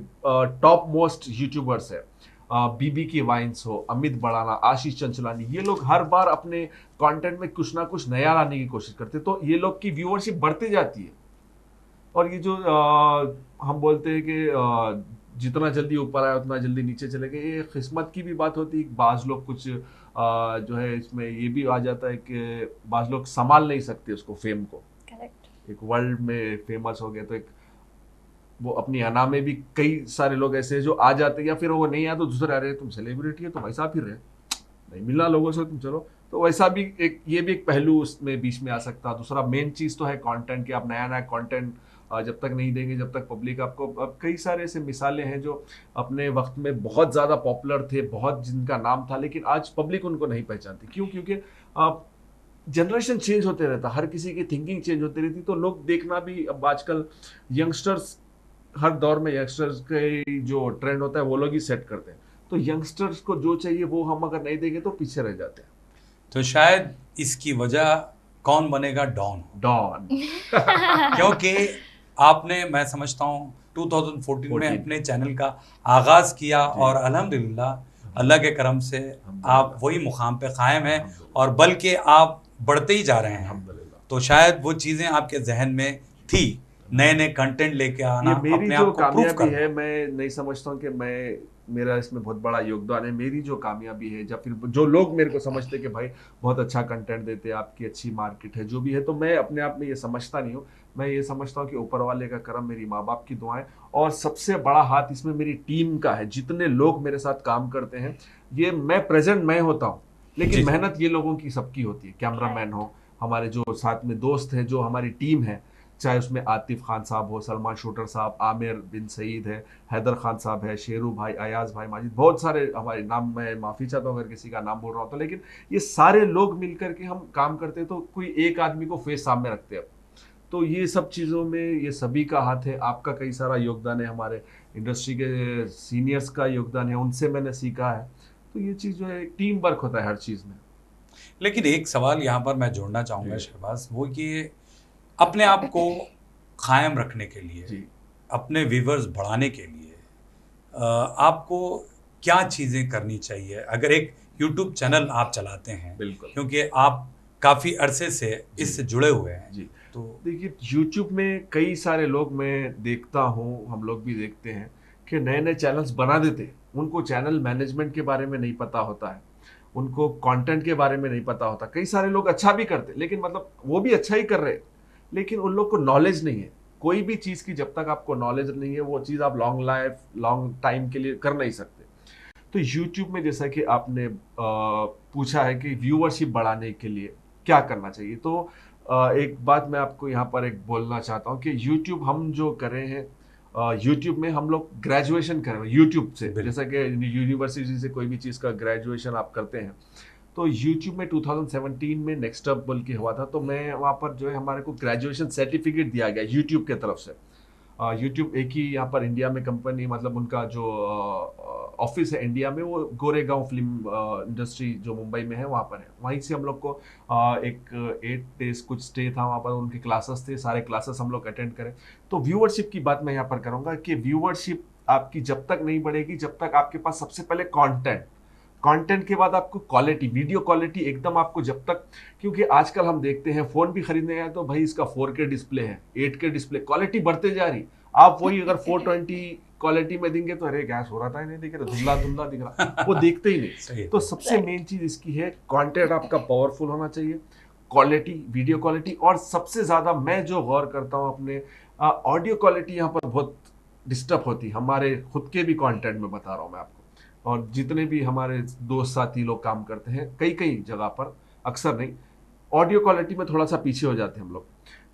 टॉप मोस्ट यूट्यूबर्स है, बीबी की वाइन्स हो, अमित बड़ाना, आशीष चंचलानी, ये लोग हर बार अपने कंटेंट में कुछ ना कुछ नया लाने की कोशिश करते, तो ये लोग की व्यूअरशिप बढ़ती जाती है। और ये जो हम बोलते हैं कि जितना जल्दी ऊपर आया उतना जल्दी नीचे चले गए, ये किस्मत की भी बात होती है। बाज लोग कुछ जो है इसमें ये भी आ जाता है कि बाज लोग संभाल नहीं सकते उसको, फेम को।
करेक्ट।
एक वर्ल्ड में फेमस हो गया तो एक वो अपनी अना में भी कई सारे लोग ऐसे हैं जो आ जाते हैं, या फिर वो नहीं आया तो दूसरे आ रहे, तुम सेलिब्रिटी है तुम ऐसा फिर रहे, नहीं मिलना लोगों से तुम चलो, तो वैसा भी एक ये भी एक पहलू उसमें बीच में आ सकता है। दूसरा मेन चीज़ तो है कंटेंट, कि आप नया नया कंटेंट जब तक नहीं देंगे, जब तक पब्लिक आपको, अब कई सारे ऐसे मिसालें हैं जो अपने वक्त में बहुत ज़्यादा पॉपुलर थे, बहुत जिनका नाम था, लेकिन आज पब्लिक उनको नहीं पहचानती। क्यों? क्योंकि जनरेशन चेंज होते रहता, हर किसी की थिंकिंग चेंज होती रहती, तो लोग देखना भी अब आजकल यंगस्टर्स, हर दौर में यंगस्टर्स के जो ट्रेंड होता है वो लोग ही सेट करते हैं, तो यंगस्टर्स को जो चाहिए वो हम अगर नहीं देंगे तो पीछे रह जाते हैं।
तो शायद इसकी वजह कौन बनेगा डॉन, क्योंकि आपने, मैं समझता हूँ 2014 में अपने चैनल का आगाज किया और अल्हम्दुलिल्लाह अल्लाह के करम से आप वही मुकाम पे कायम हैं और बल्कि आप बढ़ते ही जा रहे हैं। तो शायद वो चीज़ें आपके जहन में थी, नए नए कंटेंट लेके आना,
ये मेरी
अपने
जो
आप को प्रूव
कामयाबी
करना।
है, मैं नहीं समझता हूँ कि मेरा इसमें बहुत बड़ा योगदान है। मेरी जो कामयाबी है, या फिर जो लोग मेरे को समझते हैं कि भाई बहुत अच्छा कंटेंट देते हैं, आपकी अच्छी मार्केट है, जो भी है, तो मैं अपने आप में ये समझता नहीं हूँ। मैं ये समझता हूँ कि ऊपर वाले का करम, मेरी माँ बाप की दुआएं, और सबसे बड़ा हाथ इसमें मेरी टीम का है। जितने लोग मेरे साथ काम करते हैं, ये मैं प्रेजेंट मैं होता हूँ, लेकिन मेहनत ये लोगों की सबकी होती है। कैमरामैन हो, हमारे जो साथ में दोस्त हैं, जो हमारी टीम है, चाहे उसमें आतिफ खान साहब हो, सलमान शूटर साहब, आमिर बिन सईद है, हैदर खान साहब है, शेरू भाई, अयाज भाई, माजिद, बहुत सारे हमारे नाम, मैं माफ़ी चाहता हूँ अगर किसी का नाम बोल रहा हूँ तो, लेकिन ये सारे लोग मिलकर के हम काम करते हैं, तो कोई एक आदमी को फेस सामने रखते हैं। तो ये सब चीज़ों में ये सभी का हाथ है, आपका कई सारा योगदान है, हमारे इंडस्ट्री के सीनियर्स का योगदान है, उनसे मैंने सीखा है। तो ये चीज़ जो है, टीम वर्क होता है हर चीज़ में।
लेकिन एक सवाल यहाँ पर मैं जोड़ना चाहूँगा शहबाज, वो कि अपने आप को कायम रखने के लिए, अपने व्यूवर्स बढ़ाने के लिए आपको क्या चीज़ें करनी चाहिए? अगर एक यूट्यूब चैनल आप चलाते हैं,
बिल्कुल,
क्योंकि आप काफ़ी अरसे से इससे जुड़े हुए हैं
जी,
तो
देखिए यूट्यूब में कई सारे लोग मैं देखता हूँ, हम लोग भी देखते हैं कि नए नए चैनल्स बना देते हैं। उनको चैनल मैनेजमेंट के बारे में नहीं पता होता है, उनको कंटेंट के बारे में नहीं पता होता। कई सारे लोग अच्छा भी करते, लेकिन मतलब वो भी अच्छा ही कर रहे हैं, लेकिन उन लोग को नॉलेज नहीं है। कोई भी चीज़ की जब तक आपको नॉलेज नहीं है, वो चीज़ आप लॉन्ग टाइम के लिए कर नहीं सकते। तो यूट्यूब में जैसा कि आपने पूछा है कि व्यूअरशिप बढ़ाने के लिए क्या करना चाहिए, तो एक बात मैं आपको यहाँ पर एक बोलना चाहता हूँ कि यूट्यूब हम जो कर रहे हैं, यूट्यूब में हम लोग ग्रेजुएशन कर रहे हैं यूट्यूब से, जैसा कि यूनिवर्सिटी से कोई भी चीज़ का ग्रेजुएशन आप करते हैं, तो यूट्यूब में 2017 में नेक्स्ट अप बोल के हुआ था, तो मैं वहाँ पर जो है हमारे को ग्रेजुएशन सर्टिफिकेट दिया गया यूट्यूब के तरफ से। यूट्यूब एक ही यहाँ पर इंडिया में कंपनी, मतलब उनका जो ऑफिस है इंडिया में, वो गोरेगांव फिल्म इंडस्ट्री जो मुंबई में है वहाँ पर है। वहीं से हम लोग को एक 8 डेज कुछ स्टे था वहाँ पर, उनके क्लासेस थे, सारे क्लासेस हम लोग अटेंड करें। तो व्यूअरशिप की बात मैं यहाँ पर करूँगा कि व्यूअरशिप आपकी जब तक नहीं बढ़ेगी, जब तक आपके पास सबसे पहले कंटेंट के बाद आपको क्वालिटी, वीडियो क्वालिटी एकदम आपको जब तक, क्योंकि आजकल हम देखते हैं फ़ोन भी खरीदने आए तो भाई इसका 4K डिस्प्ले है, 8K डिस्प्ले, क्वालिटी बढ़ते जा रही। आप वही अगर 420 क्वालिटी में देंगे तो अरे गैस हो रहा था, नहीं दिख रहा, धुंधला धुंधला दिख रहा, वो देखते ही नहीं। तो सबसे मेन चीज़ इसकी है, कंटेंट आपका पावरफुल होना चाहिए, क्वालिटी, वीडियो क्वालिटी, और सबसे ज़्यादा मैं जो गौर करता हूँ अपने ऑडियो क्वालिटी यहाँ पर बहुत डिस्टर्ब होती है, हमारे खुद के भी कंटेंट में बता रहा हूँ मैं आपको, और जितने भी हमारे दोस्त साथी लोग काम करते हैं कई जगह पर, अक्सर नहीं, ऑडियो क्वालिटी में थोड़ा सा पीछे हो जाते हैं हम लोग।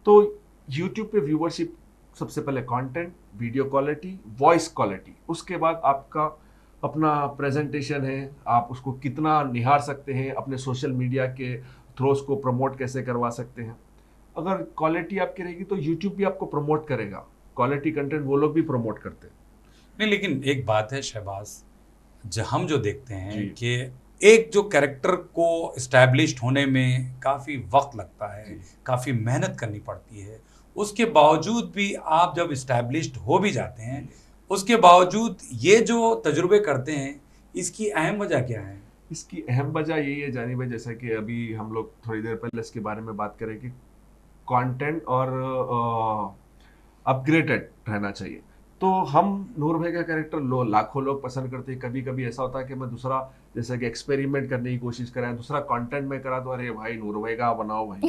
तो यूट्यूब पे व्यूअरशिप सबसे पहले content, video quality, voice quality, उसके बाद आपका अपना प्रेजेंटेशन है, आप उसको कितना निहार सकते हैं, अपने सोशल मीडिया के थ्रोस को प्रमोट कैसे करवा सकते हैं। अगर क्वालिटी आपकी रहेगी तो यूट्यूब भी आपको प्रमोट करेगा, क्वालिटी कंटेंट वो लोग भी प्रमोट करते हैं।
नहीं, लेकिन एक बात है शहबाज, हम जो देखते हैं कि एक जो कैरेक्टर को इस्टेब्लिश्ड होने में काफ़ी वक्त लगता है, काफ़ी मेहनत करनी पड़ती है, उसके बावजूद भी आप जब इस्टेब्लिश्ड हो भी जाते हैं, उसके बावजूद ये जो तजुर्बे करते हैं, इसकी अहम वजह क्या है?
इसकी अहम वजह यही है जानी भाई, जैसा कि अभी हम लोग थोड़ी देर पहले इसके बारे में बात करें कि कंटेंट और अपग्रेडेड रहना चाहिए। तो हम नूर भाई का कैरेक्टर लाखों लोग पसंद करते हैं। कभी कभी ऐसा होता है कि मैं दूसरा जैसे कि एक्सपेरिमेंट करने की कोशिश करें, दूसरा कंटेंट में करा तो अरे भाई नूर भाई का बनाओ भाई,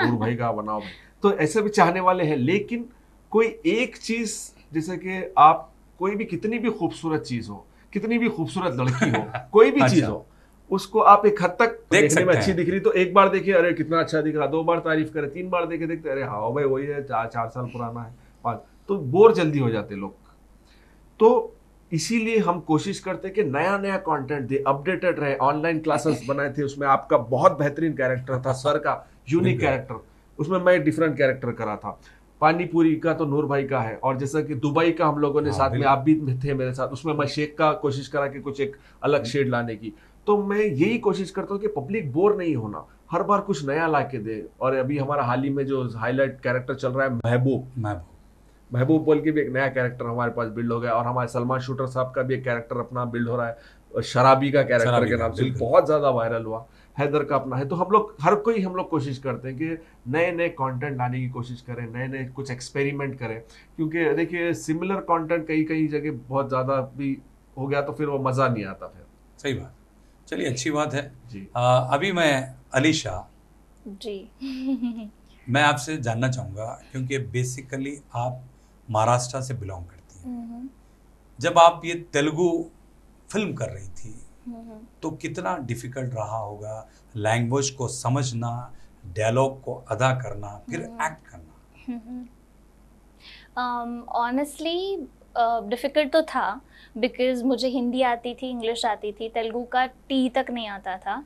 नूर भाई का बनाओ भाई। तो ऐसे भी चाहने वाले हैं, लेकिन कोई एक चीज जैसे कि आप कोई भी कितनी भी खूबसूरत चीज हो, कितनी भी खूबसूरत लड़की हो, कोई भी चीज हो, उसको आप एक हद तक देखने में अच्छी दिख रही तो एक बार देखिए अरे कितना अच्छा दिख रहा, 2 बार तारीफ करे, 3 बार देखे देखते अरे हाँ भाई वही है, 4 साल पुराना है, 5, तो बोर जल्दी हो जाते लोग। तो इसीलिए हम कोशिश करते हैं कि नया नया कंटेंट दे, अपडेटेड रहे। ऑनलाइन क्लासेस बनाए थे, उसमें आपका बहुत बेहतरीन कैरेक्टर था, सर का यूनिक कैरेक्टर, उसमें मैं डिफरेंट कैरेक्टर करा था। पानी पूरी का तो नूर भाई का है, और जैसा कि दुबई का हम लोगों ने साथ में, आप भी थे मेरे साथ, उसमें मैं शेख का कोशिश करा कि कुछ एक अलग शेड लाने की। तो मैं यही कोशिश करता हूँ कि पब्लिक बोर नहीं होना, हर बार कुछ नया ला के दे। और अभी हमारा हाल ही में जो हाईलाइट कैरेक्टर चल रहा है महबूब बोल के भी एक नया कैरेक्टर हमारे पास बिल्ड हो गया, और हमारे सलमान शूटर साहब का भी एक कैरेक्टर अपना बिल्ड हो रहा है, शराबी का कैरेक्टर के नाम से बहुत ज्यादा वायरल हुआ। हैदर का अपना है। तो हम लोग हर कोई हम लोग कोशिश करते हैं कि नए नए कंटेंट लाने की कोशिश करें, नए नए कुछ एक्सपेरिमेंट करें, क्योंकि देखिए सिमिलर कंटेंट कई कई जगह बहुत ज़्यादा भी हो गया तो फिर वो मज़ा नहीं आता फिर।
सही बात। चलिए अच्छी बात है
जी।
अभी मैं अलीशा
जी
मैं आपसे जानना चाहूँगा, क्योंकि बेसिकली आप महाराष्ट्र से बिलोंग करती हैं, जब आप ये तेलुगु फिल्म कर रही थी तो कितना डिफिकल्ट रहा होगा लैंग्वेज को समझना, डायलॉग को अदा करना, फिर एक्ट करना?
ऑनेस्टली डिफ़िकल्ट तो था, बिकॉज मुझे हिंदी आती थी, इंग्लिश आती थी, तेलुगु का टी तक नहीं आता था।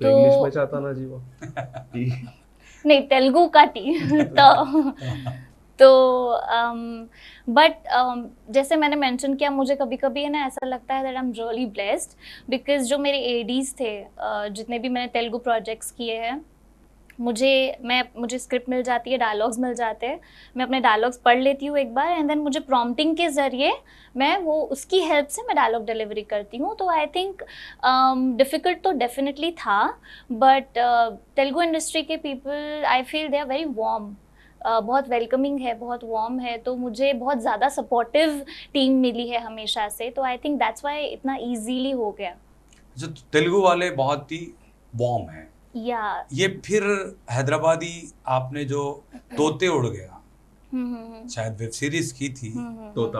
तो इंग्लिश में चाहता ना जी वो
नहीं, तेलुगु का टी तो बट जैसे मैंने मेंशन किया, मुझे कभी कभी है ना ऐसा लगता है that I am really blessed, because जो मेरे एडीज थे, जितने भी मैंने तेलुगु प्रोजेक्ट्स किए हैं, मुझे स्क्रिप्ट मिल जाती है, डायलॉग्स मिल जाते हैं, मैं अपने डायलॉग्स पढ़ लेती हूँ एक बार, एंड देन मुझे प्रॉम्प्टिंग के ज़रिए मैं वो उसकी हेल्प से मैं डायलॉग डिलीवरी करती हूँ। तो आई थिंक डिफ़िकल्ट तो डेफिनेटली था, बट तेलुगु इंडस्ट्री के people I feel they are very warm, बहुत वेलकमिंग है, बहुत वार्म है, तो मुझे बहुत ज़्यादा सपोर्टिव टीम मिली है हमेशा से। तो आई थिंक दैट्स वाई इतना ईजीली हो गया।
जो तेलुगु वाले बहुत ही वार्म हैं,
या
ये फिर हैदराबादी आपने जो तोते उड़ गया, शायद वेब सीरीज की थी,
तोता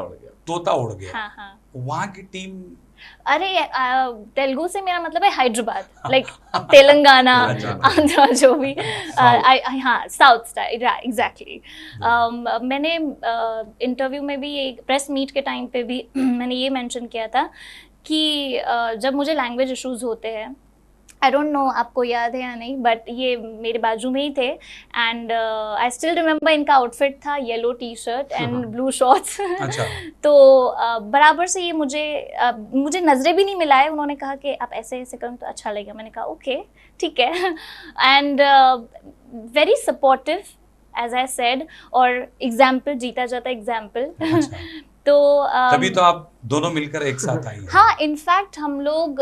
उड़ गया,
हाँ हाँ,
वहाँ की टीम।
अरे तेलुगु से मेरा मतलब है हैदराबाद, लाइक तेलंगाना, आंध्रा, जो भी हाँ, साउथ स्टाइल, एग्जैक्टली। मैंने इंटरव्यू में भी, एक प्रेस मीट के टाइम पे भी मैंने ये मेंशन किया था कि जब मुझे लैंग्वेज इश्यूज होते हैं, आई डोंट नो आपको याद है या नहीं, बट ये मेरे बाजू में ही थे, एंड आई स्टिल रिमेंबर इनका आउटफिट था yellow T shirt and blue shorts.
अच्छा।
तो बराबर से ये मुझे नज़रें भी नहीं मिलाए, उन्होंने कहा कि आप ऐसे ऐसे करूँ तो अच्छा लगेगा। मैंने कहा ओके ठीक है, and very supportive as I said, और एग्जाम्पल जीता जाता एग्जाम्पल। तो
तभी तो आप दोनों मिलकर एक साथ आई हैं।
हाँ, इनफैक्ट हम लोग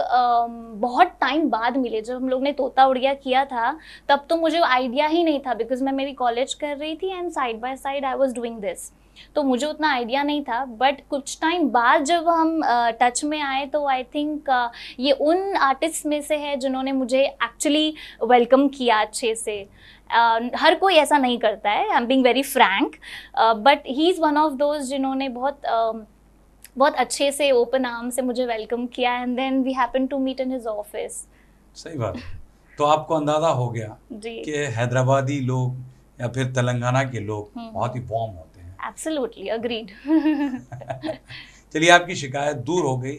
बहुत टाइम बाद मिले। जब हम लोग ने तोता उड़ गया किया था, तब तो मुझे आइडिया ही नहीं था, बिकॉज मैं मेरी कॉलेज कर रही थी and side by side I was doing this, तो मुझे उतना आइडिया नहीं था। बट कुछ टाइम बाद जब हम टच में आए, तो आई थिंक ये उन आर्टिस्ट में से है जिन्होंने मुझे एक्चुअली वेलकम किया अच्छे से। हर कोई ऐसा नहीं करता है, I am being very Frank, but he is one of those जिन्होंने बहुत अच्छे से ओपन आर्म से मुझे वेलकम किया, and then we happen to meet in his office.
सही बात। तो आपको अंदाजा हो गया कि हैदराबादी लोग या फिर तेलंगाना के लोग बहुत ही वार्म होते हैं।
Absolutely agreed.
चलिए, आपकी शिकायत दूर हो गई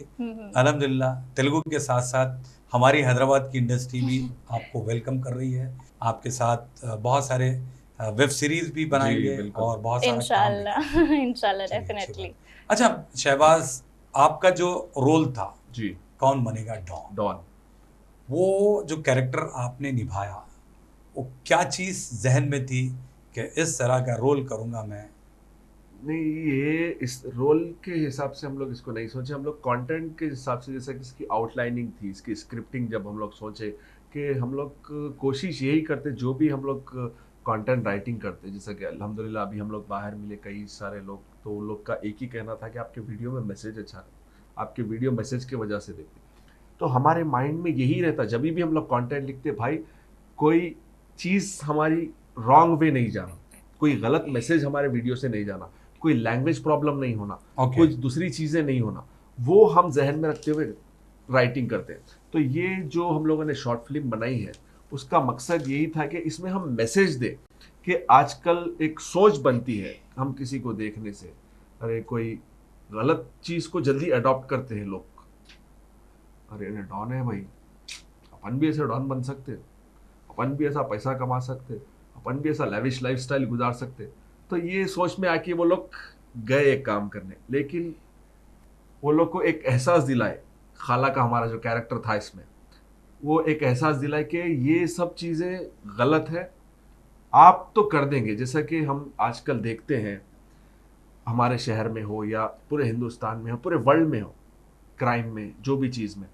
अल्हम्दुलिल्लाह। तेलुगु के साथ साथ हमारी हैदराबाद की इंडस्ट्री भी आपको वेलकम कर रही है, आपके साथ बहुत सारे वेब सीरीज भी बनाएंगे और बहुत सारा
इंशाल्लाह डेफिनेटली।
अच्छा शहबाज, आपका जो रोल था
जी,
कौन बनेगा डॉन, वो जो कैरेक्टर आपने निभाया, वो क्या चीज़ जहन में थी कि इस तरह का रोल करूँगा मैं?
नहीं, ये इस रोल के हिसाब से हम लोग इसको नहीं सोचे, हम लोग कंटेंट के हिसाब से, जैसे कि इसकी आउटलाइनिंग थी, इसकी स्क्रिप्टिंग, जब हम लोग सोचे कि हम लोग कोशिश यही करते, जो भी हम लोग कंटेंट राइटिंग करते, जैसे कि अल्हम्दुलिल्लाह अभी हम लोग बाहर मिले कई सारे लोग, तो उन लोग का एक ही कहना था कि आपके वीडियो में मैसेज अच्छा है, आपके वीडियो मैसेज की वजह से देखते। तो हमारे माइंड में यही रहता, जब भी हम लोग कंटेंट लिखते, भाई कोई चीज़ हमारी रॉन्ग वे नहीं जाना, कोई गलत मैसेज हमारे वीडियो से नहीं जाना, कोई लैंग्वेज प्रॉब्लम नहीं होना, कुछ दूसरी चीज़ें नहीं होना, वो हम जहन में रखते हुए राइटिंग करते हैं। तो ये जो हम लोगों ने शॉर्ट फिल्म बनाई है, उसका मकसद यही था कि इसमें हम मैसेज दें कि आजकल एक सोच बनती है हम किसी को देखने से, अरे कोई गलत चीज़ को जल्दी अडॉप्ट करते हैं लोग, अरे डॉन है भाई, अपन भी ऐसे डॉन बन सकते, अपन भी ऐसा पैसा कमा सकते, अपन भी ऐसा लैविश लाइफस्टाइल गुजार सकते। तो ये सोच में आके वो लोग गए एक काम करने, लेकिन वो लोग को एक एहसास दिलाए, खाला का हमारा जो कैरेक्टर था इसमें, वो एक एहसास दिलाए कि ये सब चीज़ें गलत है, आप तो कर देंगे। जैसा कि हम आजकल देखते हैं हमारे शहर में हो या पूरे हिंदुस्तान में हो, पूरे वर्ल्ड में हो, क्राइम में, जो भी चीज़ में,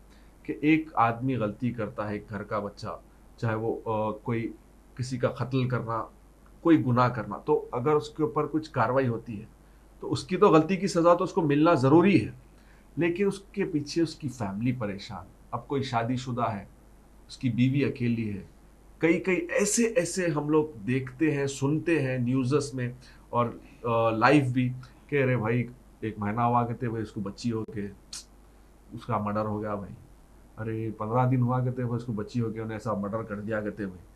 कि एक आदमी गलती करता है, एक घर का बच्चा, चाहे वो कोई किसी का कत्ल करना, कोई गुनाह करना, तो अगर उसके ऊपर कुछ कार्रवाई होती है तो उसकी तो गलती की सज़ा तो उसको मिलना ज़रूरी है, लेकिन उसके पीछे उसकी फैमिली परेशान, अब कोई शादीशुदा है, उसकी बीवी अकेली है, कई कई ऐसे ऐसे हम लोग देखते हैं, सुनते हैं न्यूज़ में और लाइव भी, कह रहे भाई 1 महीना हुआ कहते भाई उसको बच्ची हो के उसका मर्डर हो गया भाई, अरे 15 दिन हुआ कहते भाई उसको बच्ची हो गया, उन्हें ऐसा मर्डर कर दिया कहते भाई।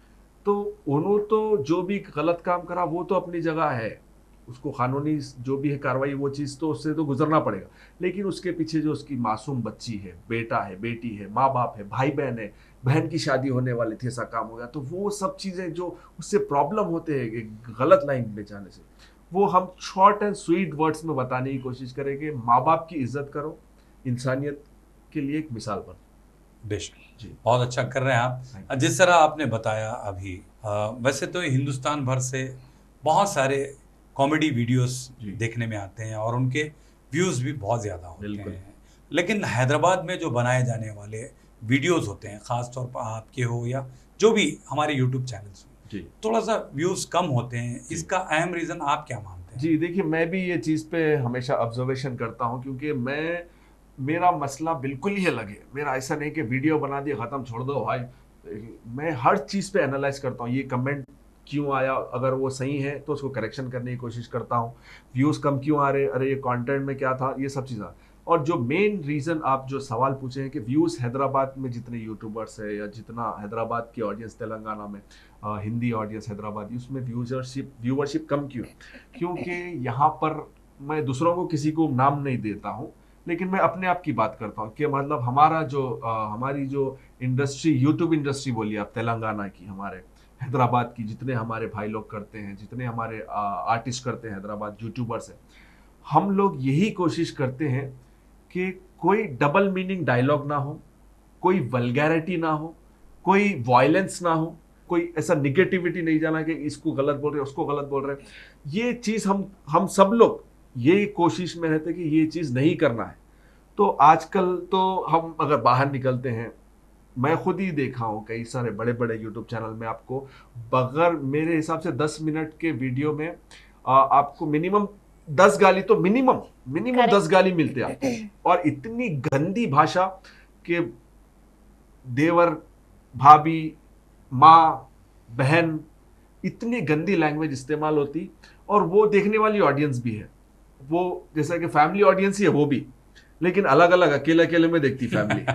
तो उन्होंने तो जो भी गलत काम करा वो तो अपनी जगह है, उसको कानूनी जो भी है कार्रवाई, वो चीज़ तो उससे तो गुजरना पड़ेगा, लेकिन उसके पीछे जो उसकी मासूम बच्ची है, बेटा है, बेटी है, माँ बाप है, भाई बहन है, बहन की शादी होने वाली थी, ऐसा काम हो गया, तो वो सब चीज़ें जो उससे प्रॉब्लम होते हैं एक गलत लाइन में जाने से, वो हम शॉर्ट एंड स्वीट वर्ड्स में बताने की कोशिश करें कि माँ बाप की इज्जत करो, इंसानियत के लिए एक मिसाल बनो।
बेशक
जी,
बहुत अच्छा कर रहे हैं आप। जिस तरह आपने बताया अभी, वैसे तो हिंदुस्तान भर से बहुत सारे कॉमेडी वीडियोस देखने में आते हैं और उनके व्यूज़ भी बहुत ज़्यादा होते हैं, लेकिन हैदराबाद में जो बनाए जाने वाले वीडियोस होते हैं, ख़ास तौर पर आपके हो या जो भी हमारे यूट्यूब चैनल्स हो, थोड़ा सा व्यूज़ कम होते हैं। इसका अहम रीज़न आप क्या मानते हैं?
जी देखिए, मैं भी ये चीज़ पे हमेशा ऑब्जर्वेशन करता हूँ, क्योंकि मेरा मसला बिल्कुल ही अलग है। मेरा ऐसा नहीं कि वीडियो बना दिया ख़त्म छोड़ दो भाई, मैं हर चीज़ पे एनालाइज करता हूँ, ये कमेंट क्यों आया, अगर वो सही है तो उसको करेक्शन करने की कोशिश करता हूँ, व्यूज़ कम क्यों आ रहे, अरे ये कंटेंट में क्या था, ये सब चीज़ें। और जो मेन रीज़न आप जो सवाल पूछे हैं कि व्यूज़ हैदराबाद में जितने यूट्यूबर्स है या जितना हैदराबाद की ऑडियंस तेलंगाना में, हिंदी ऑडियंस हैदराबादी, उसमें व्यूअरशिप कम क्यों? क्योंकि यहाँ पर मैं दूसरों को किसी को नाम नहीं देता हूँ, लेकिन मैं अपने आप की बात करता हूँ कि मतलब हमारा जो हमारी जो इंडस्ट्री, यूट्यूब इंडस्ट्री बोलिए आप, तेलंगाना की, हमारे हैदराबाद की, जितने हमारे भाई लोग करते हैं, जितने हमारे आर्टिस्ट करते हैं, हैदराबाद यूट्यूबर्स हैं, हम लोग यही कोशिश करते हैं कि कोई डबल मीनिंग डायलॉग ना हो, कोई वल्गैरिटी ना हो, कोई वायलेंस ना हो, कोई ऐसा निगेटिविटी नहीं जाना कि इसको गलत बोल रहे हैं, उसको गलत बोल रहे हैं। ये चीज़ हम सब लोग ये कोशिश में रहते कि ये चीज़ नहीं करना है। तो आजकल तो हम अगर बाहर निकलते हैं, मैं खुद ही देखा हूँ कई सारे बड़े बड़े यूट्यूब चैनल में, आपको बगैर मेरे हिसाब से 10 मिनट के वीडियो में आपको मिनिमम 10 गाली तो मिनिमम 10 गाली मिलते हैं आपको, और इतनी गंदी भाषा के देवर, भाभी, माँ, बहन, इतनी गंदी लैंग्वेज इस्तेमाल होती, और वो देखने वाली ऑडियंस भी है, वो जैसा कि फैमिली ऑडियंस ही है वो भी, लेकिन अलग अलग अकेले अकेले में देखती फैमिली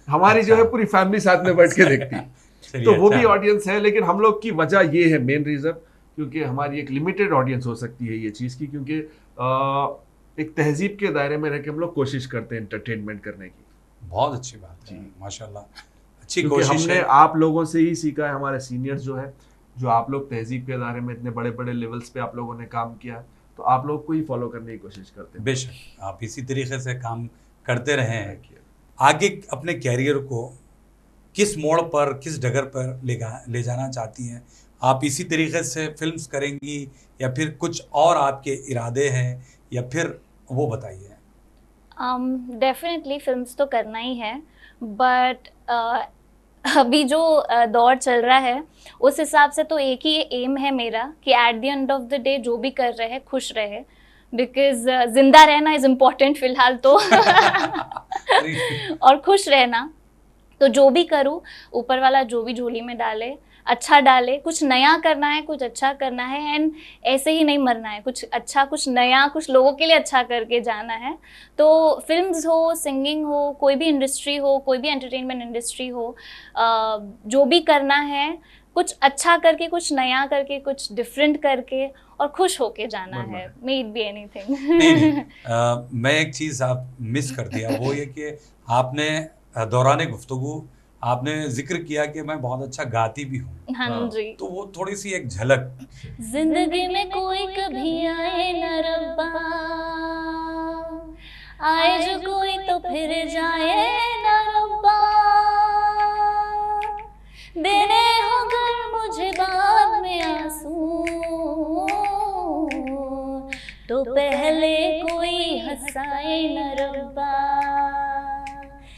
हमारी जो है पूरी फैमिली साथ में बैठ के देखती, तो वो भी ऑडियंस है। लेकिन हम लोग की वजह ये है मेन रीजन, क्योंकि हमारी एक लिमिटेड ऑडियंस हो सकती है ये चीज़ की, क्योंकि एक तहजीब के दायरे में रह के हम लोग कोशिश करते हैं एंटरटेनमेंट करने की।
बहुत अच्छी बात है, माशाल्लाह, अच्छी
क्योंकि
कोशिश
हमने
है।
आप लोगों से ही सीखा है, हमारे सीनियर्स जो है, जो आप लोग तहजीब के दायरे में इतने बड़े बड़े लेवल्स पे आप लोगों ने काम किया, तो आप लोग को ही फॉलो करने की कोशिश करते हैं।
बेशक आप इसी तरीके से काम करते रहें। आगे अपने कैरियर को किस मोड़ पर, किस डगर पर ले जाना चाहती हैं, आप इसी तरीके से फिल्म्स करेंगी या फिर कुछ और आपके इरादे हैं, या फिर वो बताइए।
डेफिनेटली फिल्म्स तो करना ही है, बट अभी जो दौर चल रहा है उस हिसाब से तो एक ही एम है मेरा कि at the end of the day जो भी कर रहे हैं खुश रहे, बिकॉज जिंदा रहना इज़ इम्पोर्टेंट फिलहाल तो और खुश रहना। तो जो भी करूँ, ऊपर वाला जो भी झोली में डाले अच्छा डाले। कुछ नया करना है, कुछ अच्छा करना है, एंड ऐसे ही नहीं मरना है, कुछ अच्छा, कुछ नया, कुछ लोगों के लिए अच्छा करके जाना है। तो फिल्म्स हो, सिंगिंग हो, कोई भी इंडस्ट्री हो, कोई भी एंटरटेनमेंट इंडस्ट्री हो, जो भी करना है कुछ अच्छा करके, कुछ नया करके, कुछ डिफरेंट करके और खुश होके जाना है। May it be anything.
नहीं, मैं एक चीज़ आप मिस कर दिया, वो ये कि आपने दौरान गुफ्तगू आपने जिक्र किया कि मैं बहुत अच्छा गाती भी हूँ।
हाँ जी।
तो वो थोड़ी सी एक झलक।
जिंदगी में कोई कभी आए न रब्बा, आए जो कोई तो फिर जाए न रब्बा, देने हो अगर मुझे बाद में आंसू, तो पहले कोई हंसाए न रब्बा,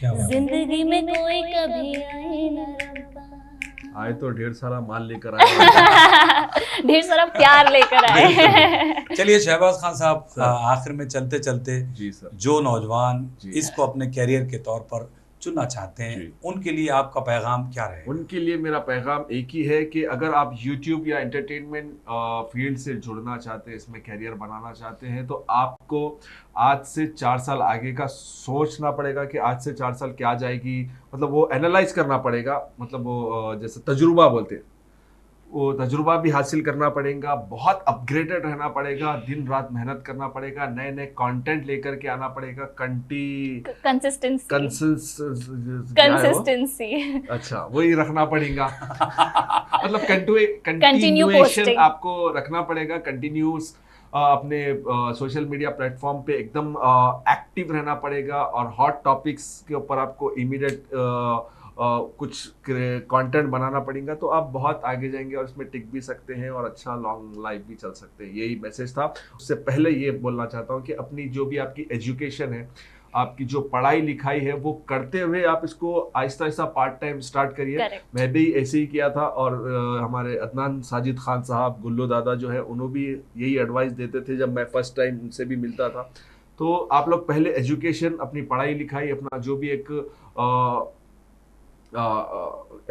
जिंदगी में कोई कभी आए न रब्बा।
आए तो ढेर सारा माल लेकर आए।
ढेर सारा प्यार लेकर आए।
चलिए शहबाज खान साहब, आखिर में चलते चलते
जी सर,
जो नौजवान
जी।
इसको अपने कैरियर के तौर पर चुनना चाहते हैं,
जी।
उनके लिए आपका पैगाम क्या रहेगा?
उनके लिए मेरा पैगाम एक ही है कि अगर आप YouTube या एंटरटेनमेंट फील्ड से जुड़ना चाहते हैं, इसमें कैरियर बनाना चाहते हैं, तो आपको आज से 4 साल आगे का सोचना पड़ेगा कि आज से 4 साल क्या जाएगी, मतलब वो एनालाइज करना पड़ेगा, मतलब वो जैसे तजुर्बा बोलते हैं, वो तजुर्बा भी हासिल करना पड़ेगा, बहुत अपग्रेडेड रहना पड़ेगा, दिन रात मेहनत करना पड़ेगा, नए नए कंटेंट लेकर के आना पड़ेगा,
कंसिस्टेंसी
अच्छा वही रखना पड़ेगा। मतलब
Continue
कंटिन्यूएशन
posting.
आपको रखना पड़ेगा, कंटिन्यूस अपने सोशल मीडिया प्लेटफॉर्म पे एकदम एक्टिव रहना पड़ेगा, और हॉट टॉपिक्स के ऊपर आपको इमीडिएट कुछ कंटेंट बनाना पड़ेगा, तो आप बहुत आगे जाएंगे और इसमें टिक भी सकते हैं और अच्छा लॉन्ग लाइफ भी चल सकते हैं। यही मैसेज था। उससे पहले ये बोलना चाहता हूँ कि अपनी जो भी आपकी एजुकेशन है, आपकी जो पढ़ाई लिखाई है, वो करते हुए आप इसको Aahista Aahista part time start करिए।
Correct.
मैं भी ऐसे ही किया था, और हमारे अदनान साजिद खान साहब, गुल्लो दादा जो है, उन्होंने भी यही एडवाइस देते थे जब मैं फर्स्ट टाइम उनसे भी मिलता था। तो आप लोग पहले एजुकेशन, अपनी पढ़ाई लिखाई, अपना जो भी एक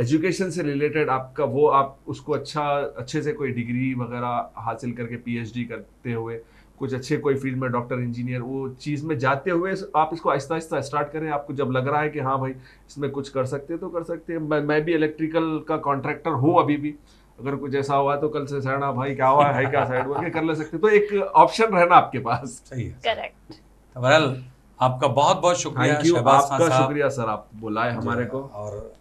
एजुकेशन से रिलेटेड आपका वो, आप उसको अच्छे से कोई डिग्री वगैरह हासिल करके PhD करते हुए कुछ अच्छे कोई फील्ड में, डॉक्टर, इंजीनियर, वो चीज़ में जाते हुए आप इसको आहिस्ता आहिस्ता स्टार्ट करें। आपको जब लग रहा है कि हाँ भाई इसमें कुछ कर सकते हैं तो कर सकते हैं। मैं भी इलेक्ट्रिकल का कॉन्ट्रैक्टर हूँ अभी भी, अगर कुछ ऐसा हुआ तो कल से सहना भाई क्या हुआ है, क्या साइड वर्क कर ले सकते, तो एक ऑप्शन रहना आपके पास।
सही है।
करेक्ट।
तो बहरहाल आपका बहुत बहुत शुक्रिया
थैंक यू,
शहबाज खान
आपका
साहब।
शुक्रिया सर, आप बुलाए हमारे को।
और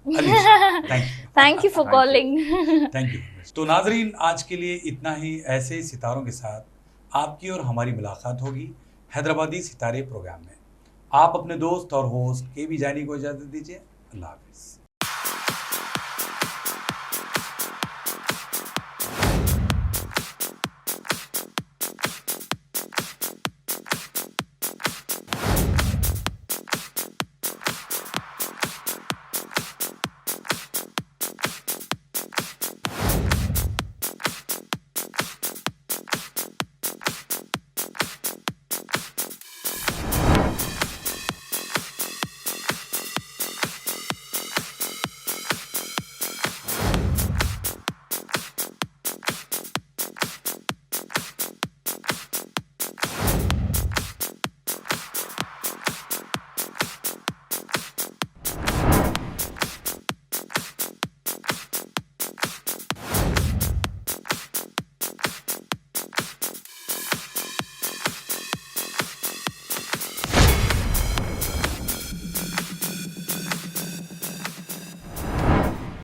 thank
thank you for calling.
You. तो नाजरीन, आज के लिए इतना ही। ऐसे ही सितारों के साथ आपकी और हमारी मुलाकात होगी हैदराबादी सितारे प्रोग्राम में। आप अपने दोस्त और होस्ट KB जानी को इजाज़त दीजिए। अल्लाह हाफिज़।